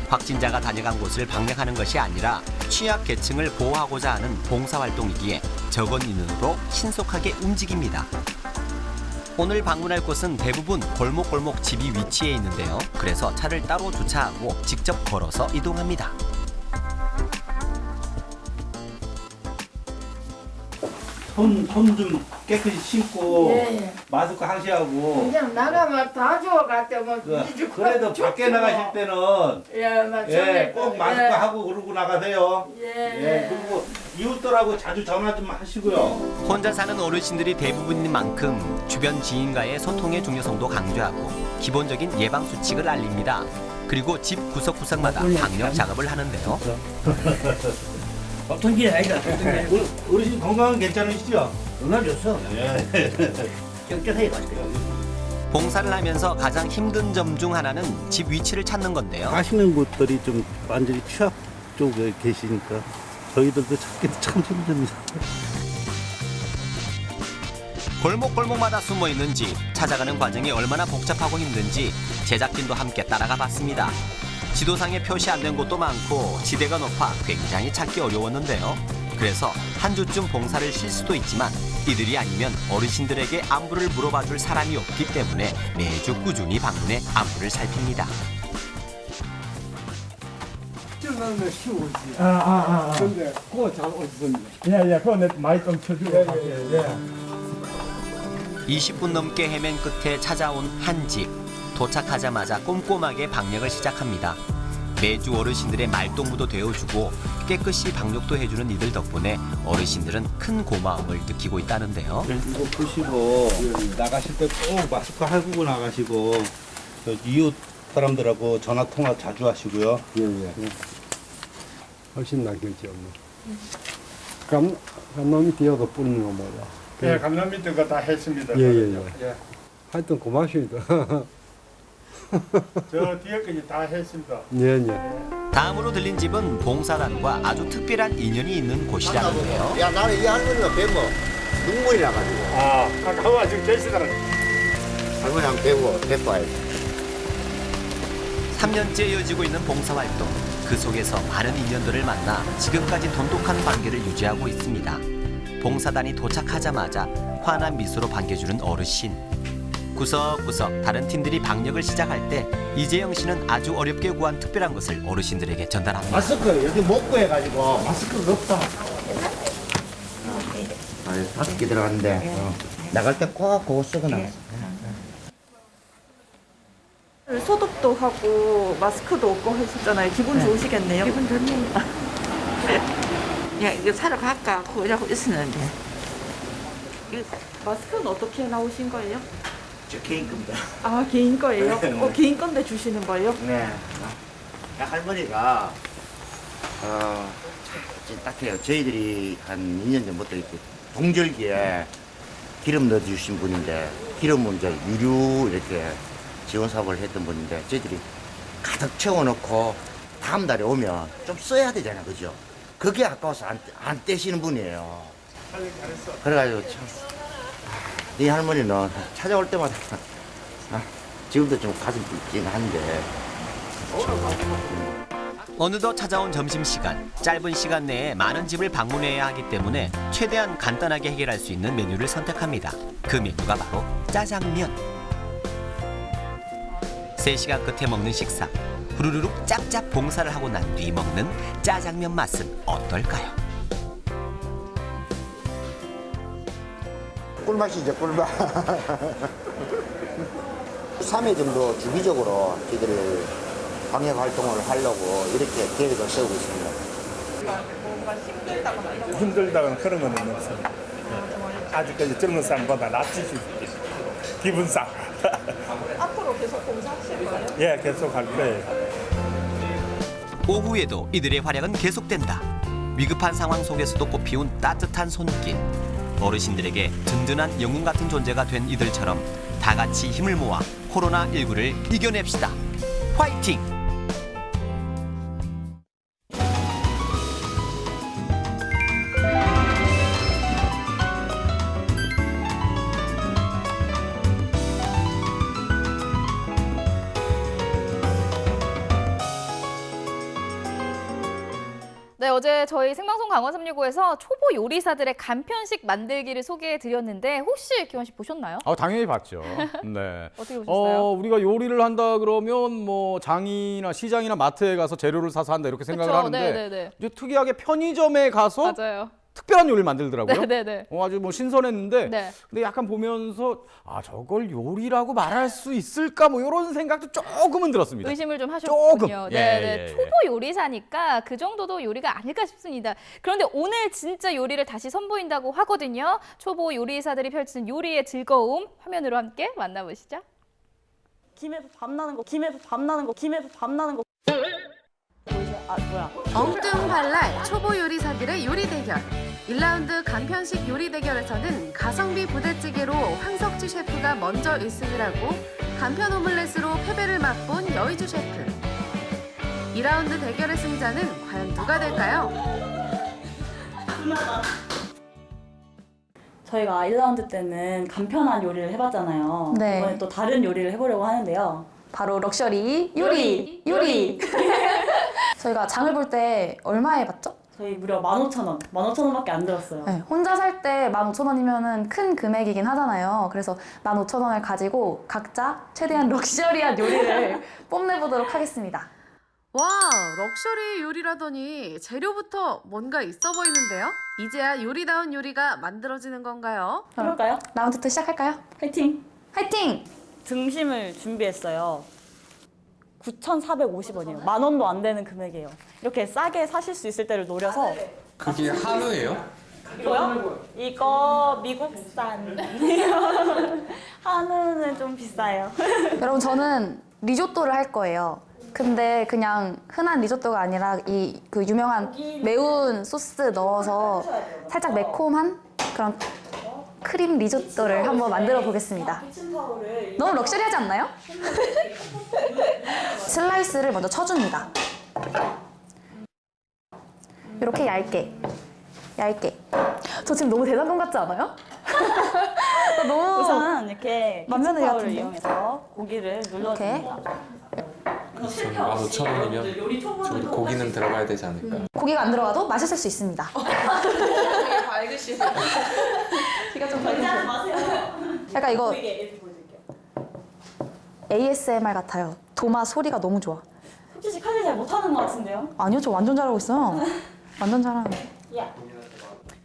확진자가 다녀간 곳을 방역하는 것이 아니라 취약계층을 보호하고자 하는 봉사활동이기에 적은 인원으로 신속하게 움직입니다. 오늘 방문할 곳은 대부분 골목골목 집이 위치해 있는데요. 그래서 차를 따로 주차하고 직접 걸어서 이동합니다. 손 좀 깨끗이 씻고 예. 마스크 하시고 그냥 나가면 다 주워갔다면 그래도 밖에 나가실 때는 예, 꼭 마스크 하고 그러고 나가세요. 그리고 이웃들하고 자주 전화 좀 하시고요. 혼자 사는 어르신들이 대부분인 만큼 주변 지인과의 소통의 중요성도 강조하고 기본적인 예방 수칙을 알립니다. 그리고 집 구석구석마다 방역 작업을 하는데요. 어떤 게 아니다. 어르신 건강은 괜찮으시죠? 건강 좋소. 깨끗하게 가시고요. 봉사를 하면서 가장 힘든 점 중 하나는 집 위치를 찾는 건데요. 가시는 곳들이 좀 완전히 취약 쪽에 계시니까 저희들도 찾기 참 힘듭니다. 골목골목마다 숨어 있는 집, 찾아가는 과정이 얼마나 복잡하고 힘든지 제작진도 함께 따라가 봤습니다. 지도상에 표시 안 된 곳도 많고 지대가 높아 굉장히 찾기 어려웠는데요. 그래서 한 주쯤 봉사를 쉴 수도 있지만 이들이 아니면 어르신들에게 안부를 물어봐줄 사람이 없기 때문에 매주 꾸준히 방문해 안부를 살핍니다. 는 쉬우지. 근데 그거 잘 없습니다. 그거 내 많이 좀 쳐주고. 20분 넘게 헤맨 끝에 찾아온 한 집. 도착하자마자 꼼꼼하게 방역을 시작합니다. 매주 어르신들의 말동무도 되어주고 깨끗이 방역도 해주는 이들 덕분에 어르신들은 큰 고마움을 느끼고 있다는데요. 이거 보시고 나가실 때 꼭 마스크 하고 나가시고 이웃 사람들하고 전화 통화 자주 하시고요. 훨씬 낫겠죠. 감놈이 뛰어도 뿌리는 거 뭐야? 감놈 밑에 거 다 했습니다. 하여튼 고맙습니다. 저 뒤에까지 다 했습니다. 다음으로 들린 집은 봉사단과 아주 특별한 인연이 있는 곳이라는데요. 야 나는 이 할머니가 뵈면 눈물이 나가지고. 가만 지금 계시더라. 할머니 한번 뵈고 와야지. 3년째 이어지고 있는 봉사활동. 그 속에서 많은 인연들을 만나 지금까지 돈독한 관계를 유지하고 있습니다. 봉사단이 도착하자마자 환한 미소로 반겨주는 어르신. 구석구석 다른 팀들이 방역을 시작할 때 이재영 씨는 아주 어렵게 구한 특별한 것을 어르신들에게 전달합니다. 마스크 여기 목고 해가지고 마스크가 없다. 5개 들어갔는데 나갈 때 꼭 그거 쓰고 나왔어. 소독도 하고 마스크도 없고 하셨잖아요. 기분 좋으시겠네요. 기분 좋네요. 야 이거 사러 갈까 그러고 있었는데. 마스크는 어떻게 나오신 거예요? 저 개인 겁니다. 아 개인 거예요? 개인 건데 주시는 거예요? 네. 할머니가 딱해요. 저희들이 한 2년 전부터 이렇게 동절기에 기름 넣어주신 분인데 기름은 이제 유류 이렇게 지원 사업을 했던 분인데 저희들이 가득 채워놓고 다음 달에 오면 좀 써야 되잖아요, 그죠? 그게 아까워서 안 떼시는 분이에요. 그래가지고 참. 네 할머니는 찾아올 때마다 지금도 좀 가슴 뛰긴 한데 어느덧 찾아온 점심시간. 짧은 시간 내에 많은 집을 방문해야 하기 때문에 최대한 간단하게 해결할 수 있는 메뉴를 선택합니다. 그 메뉴가 바로 짜장면. 3시간 끝에 먹는 식사. 후루룩 짭짭 봉사를 하고 난 뒤 먹는 짜장면 맛은 어떨까요? 꿀맛이죠, 꿀맛. 3회 정도 주기적으로 저희들 방역 활동을 하려고 이렇게 계획을 세우고 있습니다. 힘들다거나 이런 거. 힘들다거나 그런 건 없습니다. 아직까지 젊은 사람보다 낫지 싶지. 기분상. 앞으로 계속 봉사하실 거예요? 예, 계속 할 거예요. 오후에도 이들의 활약은 계속된다. 위급한 상황 속에서도 꽃피운 따뜻한 손길. 어르신들에게 든든한 영웅 같은 존재가 된 이들처럼 다 같이 힘을 모아 코로나19를 이겨냅시다. 화이팅! 네, 어제 저희 생방송 강원 365에서 초보 요리사들의 간편식 만들기를 소개해드렸는데 혹시 기원 씨 보셨나요? 당연히 봤죠. 네. 어떻게 보셨어요? 우리가 요리를 한다 그러면 뭐 장이나 시장이나 마트에 가서 재료를 사서 한다 이렇게 생각을 그쵸? 하는데 네네네. 이제 특이하게 편의점에 가서 맞아요. 특별한 요리를 만들더라고요. 네네네. 아주 뭐 신선했는데 네. 근데 약간 보면서 저걸 요리라고 말할 수 있을까 뭐 이런 생각도 조금은 들었습니다. 의심을 좀 하셨군요. 조금. 네, 예. 초보 요리사니까 그 정도도 요리가 아닐까 싶습니다. 그런데 오늘 진짜 요리를 다시 선보인다고 하거든요. 초보 요리사들이 펼치는 요리의 즐거움 화면으로 함께 만나보시죠. 김에서 밤 나는 거, 김에서 밤 나는 거, 김에서 밤 나는 거. 뭐야? 엉뚱발랄 초보 요리사들의 요리 대결. 1라운드 간편식 요리 대결에서는 가성비 부대찌개로 황석주 셰프가 먼저 1승을 하고 간편 오믈렛으로 패배를 맛본 여의주 셰프. 2라운드 대결의 승자는 과연 누가 될까요? 저희가 1라운드 때는 간편한 요리를 해봤잖아요. 네. 이번에 또 다른 요리를 해보려고 하는데요. 바로 럭셔리 요리. 저희가 장을 볼 때 얼마에 봤죠? 저희 무려 15,000원, 15,000원밖에 안 들었어요. 네, 혼자 살 때 15,000원이면은 큰 금액이긴 하잖아요. 그래서 15,000원을 가지고 각자 최대한 럭셔리한 요리를 뽐내보도록 하겠습니다. 와, 럭셔리 요리라더니 재료부터 뭔가 있어 보이는데요? 이제야 요리다운 요리가 만들어지는 건가요? 그럴까요? 라운드 2 시작할까요? 화이팅! 화이팅! 등심을 준비했어요. 9,450원이에요. 10,000원도 안 되는 금액이에요. 이렇게 싸게 사실 수 있을 때를 노려서. 그게 한우예요? 이거요? 이거 미국산. 한우는 좀 비싸요. 여러분 저는 리조또를 할 거예요. 근데 그냥 흔한 리조또가 아니라 이 그 유명한 매운 소스 넣어서 살짝 매콤한 그런 크림 리조또를 한번 만들어 보겠습니다. 너무 럭셔리하지 않나요? 슬라이스를 먼저 쳐줍니다. 이렇게 얇게. 저 지금 너무 대단감 같지 않아요? 나 너무 우선 이렇게 만면을 키친타올을 같은데? 이용해서 고기를 눌러줍니다. 15,000원이면 저기 고기는 들어가야 되지 않을까? 고기가 안 들어가도 맛있을 수 있습니다. 되게 밝으시네. 귀가 좀 긴장 마세요. 약간 이거 이렇게 보여드릴게요. ASMR 같아요. 도마 소리가 너무 좋아. 혹시 씨 칼질 잘 못하는 것 같은데요? 아니요, 저 완전 잘하고 있어요. 완전 잘하는데.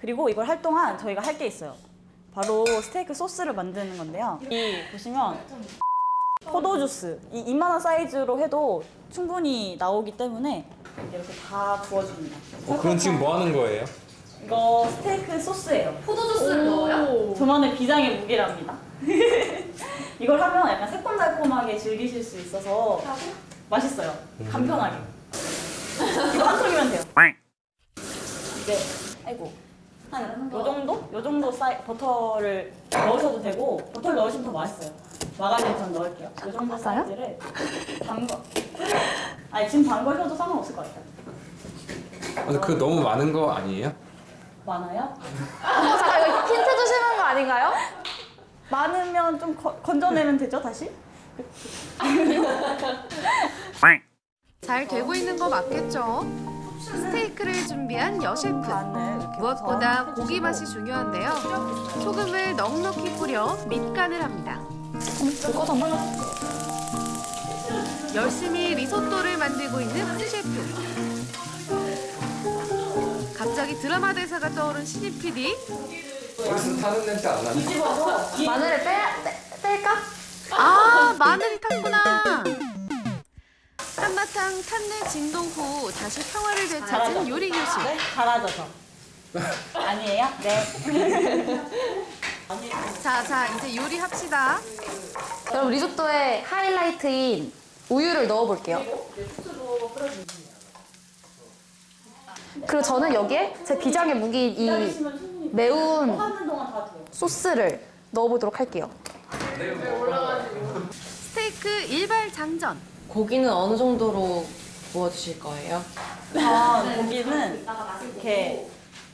그리고 이걸 할 동안 저희가 할 게 있어요. 바로 스테이크 소스를 만드는 건데요. 이 보시면 포도주스, 이 이만한 사이즈로 해도 충분히 나오기 때문에 이렇게 다 부어줍니다. 그럼 지금 뭐 하는 거예요? 이거 스테이크 소스예요. 포도주스를 넣어요? 저만의 비장의 무기랍니다. 이걸 하면 약간 새콤달콤하게 즐기실 수 있어서 맛있어요. 간편하게. 이거 한 통이면 돼요. 이제 아이고 한 요 정도? 요 정도 버터를 넣으셔도 되고 버터를 넣으시면 더 맛있어요. 마가린 전 넣을게요. 요 정도 사이즈를 담궈. 아니 지금 담궈셔도 상관없을 것 같아요. 근데 그거 너무 많은 거 아니에요? 많아요? 잠깐 이거 힌트 주시는 거 아닌가요? 많으면 좀 건져내면 되죠 다시? 잘 되고 있는 거 맞겠죠? 스테이크를 준비한 여셰프. 무엇보다 고기 맛이 중요한데요. 소금을 넉넉히 뿌려 밑간을 합니다. 열심히 리소또를 만들고 있는 한 셰프. 갑자기 드라마 대사가 떠오른 신입 PD. 어디서 타는 냄새 안 나네. 마늘을 뺄까? 아, 마늘이 탔구나. 한바탕 탄내 진동 후 다시 평화를 되찾은 잘하죠? 요리 교실. 네? 잘하죠, 저. 아니에요? 네. 자, 이제 요리합시다. 여러분 리조또의 하이라이트인 우유를 넣어볼게요. 그리고 저는 여기에 제 비장의 무기인 이 매운 소스를 넣어보도록 할게요. 스테이크 일발 장전. 고기는 어느 정도로 구워주실 거예요? 고기는 이렇게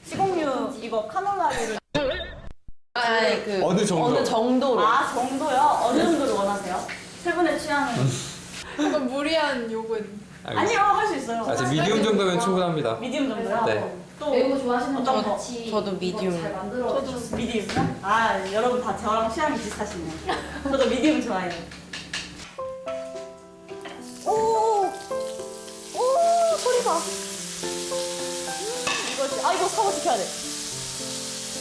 식용유, 이거 카놀라유를. 아니, 그 어느 정도? 어느 정도로? 아, 정도요? 어느 정도를 원하세요? 세 분의 취향은? 약간 무리한 요구는. 아니요, 할 수 있어요. 아직 미디움 정도면 충분합니다. 미디움 정도요? 네. 또 매운 거 좋아하시는 어떤 거? 거? 저도 미디움. 저도 미디움이요? 아, 여러분 다 저랑 취향이 비슷하시네요. 저도 미디움 좋아해요. 오, 소리 봐. 이거, 이거 사고 시켜야 돼.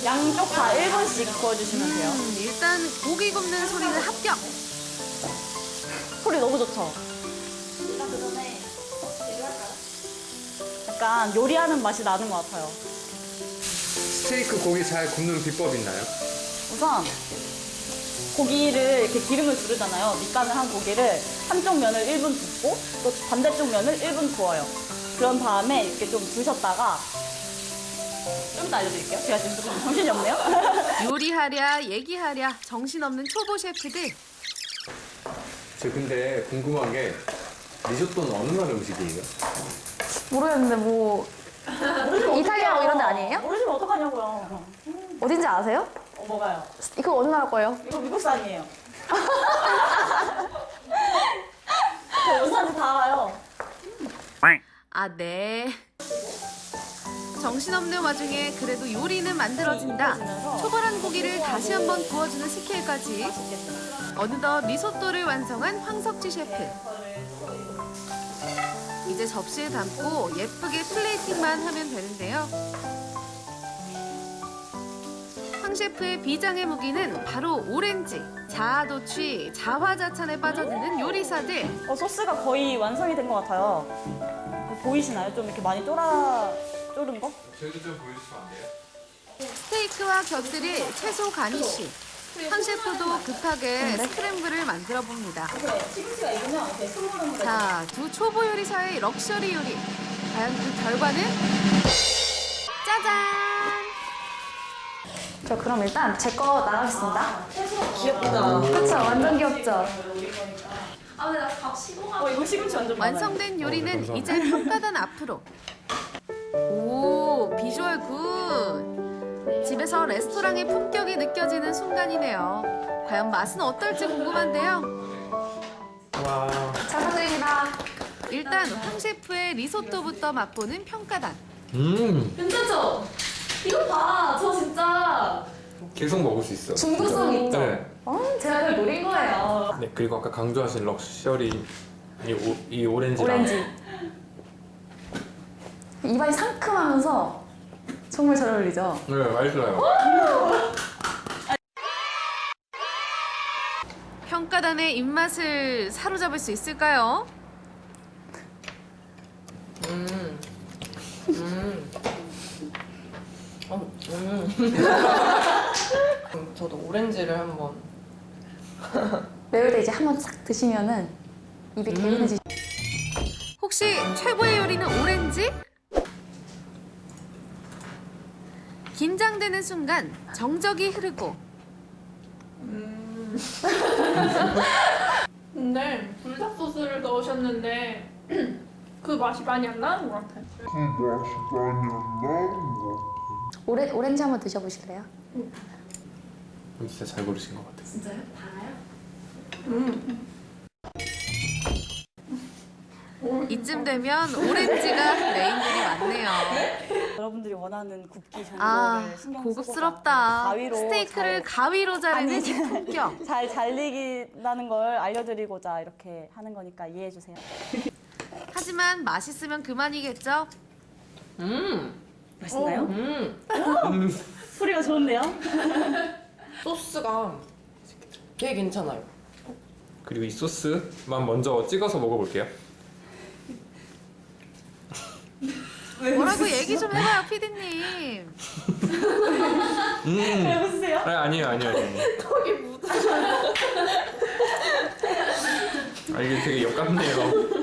양쪽 다 1분씩 구워주시면 돼요. 일단 고기 굽는 소리는 합격. 소리 너무 좋죠? 약간 요리하는 맛이 나는 것 같아요. 스테이크 고기 잘 굽는 비법 있나요? 우선 고기를 이렇게 기름을 두르잖아요. 밑간을 한 고기를 한쪽 면을 1분 굽고 또 반대쪽 면을 1분 구워요. 그런 다음에 이렇게 좀 두셨다가 좀 더 알려드릴게요. 제가 지금 조금 정신이 없네요. 요리하랴 얘기하랴 정신없는 초보 셰프들. 저 근데 궁금한 게 리조또는 어느 나라 음식이에요? 모르겠는데 뭐 이탈리아 뭐 이런 데 아니에요? 모르시면 어떡하냐고요. 어딘지 아세요? 뭐가요? 이거 어느 나라 거예요? 이거 미국산이에요. 저 원산지 다 알아요. 아, 네. 정신없는 와중에 그래도 요리는 만들어진다. 초벌한 고기를 다시 한번 구워주는 스킬까지. 어느덧 리소또를 완성한 황석주 셰프. 이제 접시에 담고 예쁘게 플레이팅만 하면 되는데요. 황 셰프의 비장의 무기는 바로 오렌지. 자아도취, 자화자찬에 빠져드는 요리사들. 소스가 거의 완성이 된 것 같아요. 보이시나요? 좀 이렇게 많이 졸은 거? 저희도 좀 보여주시면 안 돼요? 스테이크와 곁들일 채소 가니쉬. 황 셰프도 급하게 스크램블을 만들어 봅니다. 자, 두 초보 요리사의 럭셔리 요리. 과연 그 결과는? 짜잔! 저 그럼 일단 제 거 나가겠습니다. 귀엽다. 그쵸? 완전 귀엽죠? 아, 근데 나밥 식어가지고. 이거 시금치 완전 많아요. 완성된 요리는 이제 평가단 앞으로. 오, 비주얼 굿! 집에서 레스토랑의 품격이 느껴지는 순간이네요. 과연 맛은 어떨지 궁금한데요. 와. 잘 부탁드립니다. 일단 황 셰프의 리소또부터 맛보는 평가단. 괜찮죠? 이거 봐. 저 진짜 계속 먹을 수 있어요. 중독성 있죠? 네. 제가 그걸 노린 거예요. 네, 그리고 아까 강조하신 럭셔리 이 오렌지랑 오렌지. 입안이 상큼하면서 정말 잘 어울리죠? 네, 맛있어요. 평가단의 입맛을 사로잡을 수 있을까요? 저도 오렌지를 한번. 매울 때 이제 한번 싹 드시면은 입이 개운해지. 혹시 최고의 요리는 오렌지? 긴장되는 순간 정적이 흐르고 근데 불닭 소스를 넣으셨는데 그 맛이 많이 안 나는 것 같아요. 오렌지 한번 드셔보실래요? 진짜 잘 고르신 것 같아요. 진짜요? 달아요? 이쯤 되면 오렌지가 메인들이 많네요. 여러분들이 원하는 굽기 정도를 아, 신경 고급스럽다. 가위로 스테이크를 가위로 자르는 이 품격. 잘 잘리기라는 걸 알려드리고자 이렇게 하는 거니까 이해해 주세요. 하지만 맛있으면 그만이겠죠? 맛있나요? 소리가 좋은데요? 소스가 되게 괜찮아요. 그리고 이 소스만 먼저 찍어서 먹어볼게요. 뭐라고 얘기 좀 해봐요, 피디님. 왜 웃으세요? 아니에요. 거기 묻어요. 이게 되게 역같네요.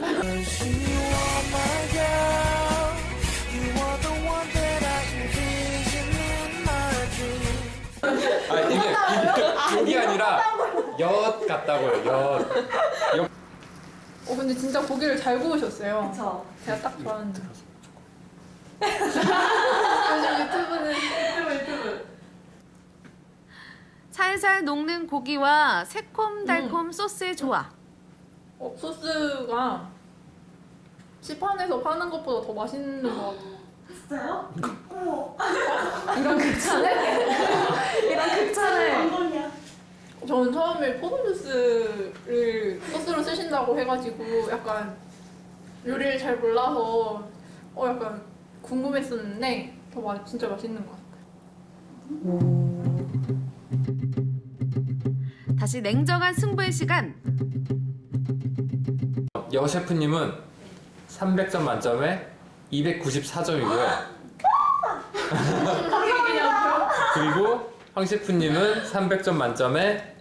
이게 아니라 엿 같다고요. 엿. 근데 진짜 고기를 잘 구우셨어요. 그쵸. 제가 딱 좋아하는. 요즘 유튜브. 살살 녹는 고기와 새콤달콤 소스의 조화. 소스가 시판에서 파는 것보다 더 맛있는 것 같아요. 진짜요? 이런 극찬을? 이런 극찬을. 저는 처음에 포도주스를 소스로 쓰신다고 해가지고 약간 요리를 잘 몰라서 약간 궁금했었는데 진짜 맛있는 것 같아요. 다시 냉정한 승부의 시간. 여 셰프님은 300점 만점에 294점이고요. 그리고 황 셰프님은 300점 만점에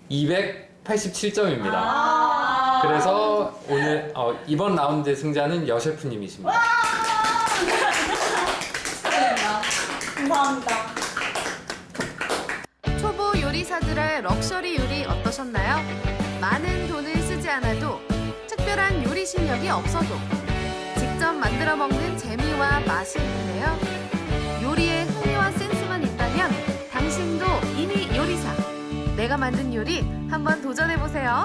287점입니다. 그래서 오늘 이번 라운드의 승자는 여 셰프님이십니다. 감사합니다. 초보 요리사들의 럭셔리 요리 어떠셨나요? 많은 돈을 쓰지 않아도 특별한 요리 실력이 없어도 직접 만들어 먹는 재미와 맛이 있는데요. 요리에 흥미와 센스만 있다면 당신도 이미 요리사. 내가 만든 요리 한번 도전해보세요.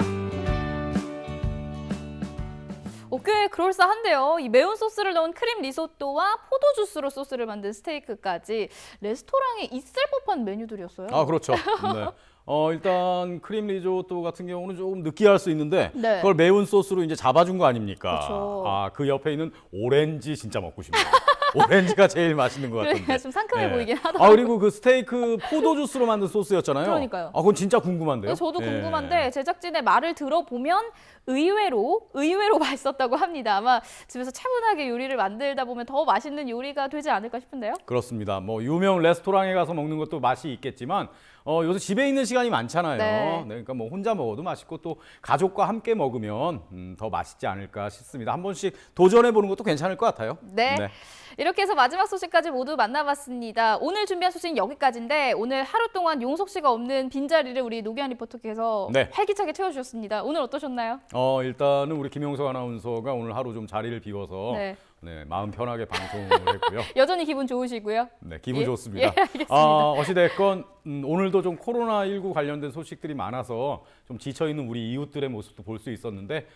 꽤 그럴싸한데요. 이 매운 소스를 넣은 크림 리소또와 포도 주스로 소스를 만든 스테이크까지 레스토랑에 있을 법한 메뉴들이었어요. 아, 그렇죠. 네. 일단 크림 리조또 같은 경우는 조금 느끼할 수 있는데 네. 그걸 매운 소스로 이제 잡아준 거 아닙니까? 그렇죠. 그 옆에 있는 오렌지 진짜 먹고 싶네요. 오렌지가 제일 맛있는 것 같은데. 그러니까 좀 상큼해 보이긴 하더라고요. 그리고 그 스테이크 포도 주스로 만든 소스였잖아요. 그러니까요. 그건 진짜 궁금한데요. 저도 예. 궁금한데 제작진의 말을 들어보면 의외로 맛있었다고 합니다. 아마 집에서 차분하게 요리를 만들다 보면 더 맛있는 요리가 되지 않을까 싶은데요. 그렇습니다. 뭐 유명 레스토랑에 가서 먹는 것도 맛이 있겠지만 요새 집에 있는 시간이 많잖아요. 네. 그러니까 뭐 혼자 먹어도 맛있고 또 가족과 함께 먹으면 더 맛있지 않을까 싶습니다. 한 번씩 도전해 보는 것도 괜찮을 것 같아요. 네. 이렇게 해서 마지막 소식까지 모두 만나봤습니다. 오늘 준비한 소식은 여기까지인데 오늘 하루 동안 용석 씨가 없는 빈자리를 우리 노기한 리포터께서 네. 활기차게 채워주셨습니다. 오늘 어떠셨나요? 일단은 우리 김용석 아나운서가 오늘 하루 좀 자리를 비워서 마음 편하게 방송을 했고요. 여전히 기분 좋으시고요? 네, 기분 예? 좋습니다. 예, 알겠습니다. 어찌됐건 오늘도 좀 코로나19 관련된 소식들이 많아서 좀 지쳐있는 우리 이웃들의 모습도 볼 수 있었는데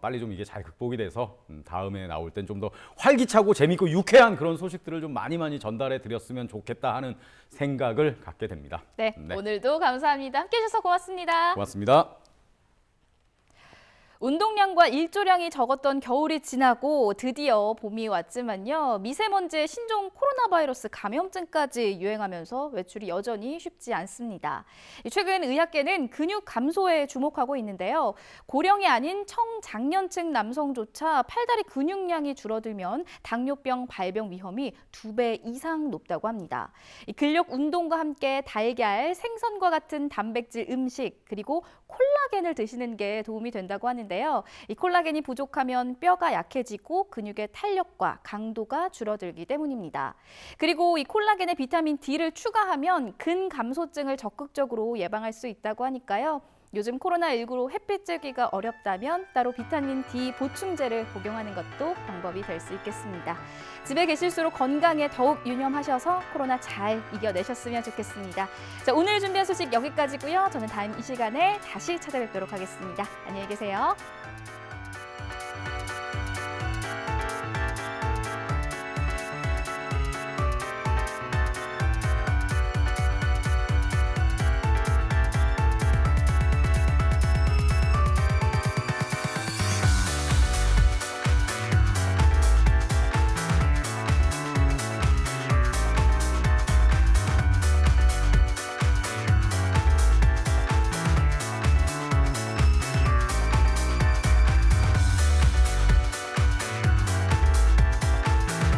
빨리 좀 이게 잘 극복이 돼서 다음에 나올 땐 좀 더 활기차고 재밌고 유쾌한 그런 소식들을 좀 많이 전달해 드렸으면 좋겠다 하는 생각을 갖게 됩니다. 네, 오늘도 감사합니다. 함께해 주셔서 고맙습니다. 고맙습니다. 운동량과 일조량이 적었던 겨울이 지나고 드디어 봄이 왔지만요. 미세먼지의 신종 코로나 바이러스 감염증까지 유행하면서 외출이 여전히 쉽지 않습니다. 최근 의학계는 근육 감소에 주목하고 있는데요. 고령이 아닌 청장년층 남성조차 팔다리 근육량이 줄어들면 당뇨병 발병 위험이 2배 이상 높다고 합니다. 근력 운동과 함께 달걀, 생선과 같은 단백질 음식, 그리고 콜라겐을 드시는 게 도움이 된다고 하는데요. 이 콜라겐이 부족하면 뼈가 약해지고 근육의 탄력과 강도가 줄어들기 때문입니다. 그리고 이 콜라겐에 비타민 D를 추가하면 근감소증을 적극적으로 예방할 수 있다고 하니까요. 요즘 코로나19로 햇빛 쬐기가 어렵다면 따로 비타민 D 보충제를 복용하는 것도 방법이 될 수 있겠습니다. 집에 계실수록 건강에 더욱 유념하셔서 코로나 잘 이겨내셨으면 좋겠습니다. 자, 오늘 준비한 소식 여기까지고요. 저는 다음 이 시간에 다시 찾아뵙도록 하겠습니다. 안녕히 계세요.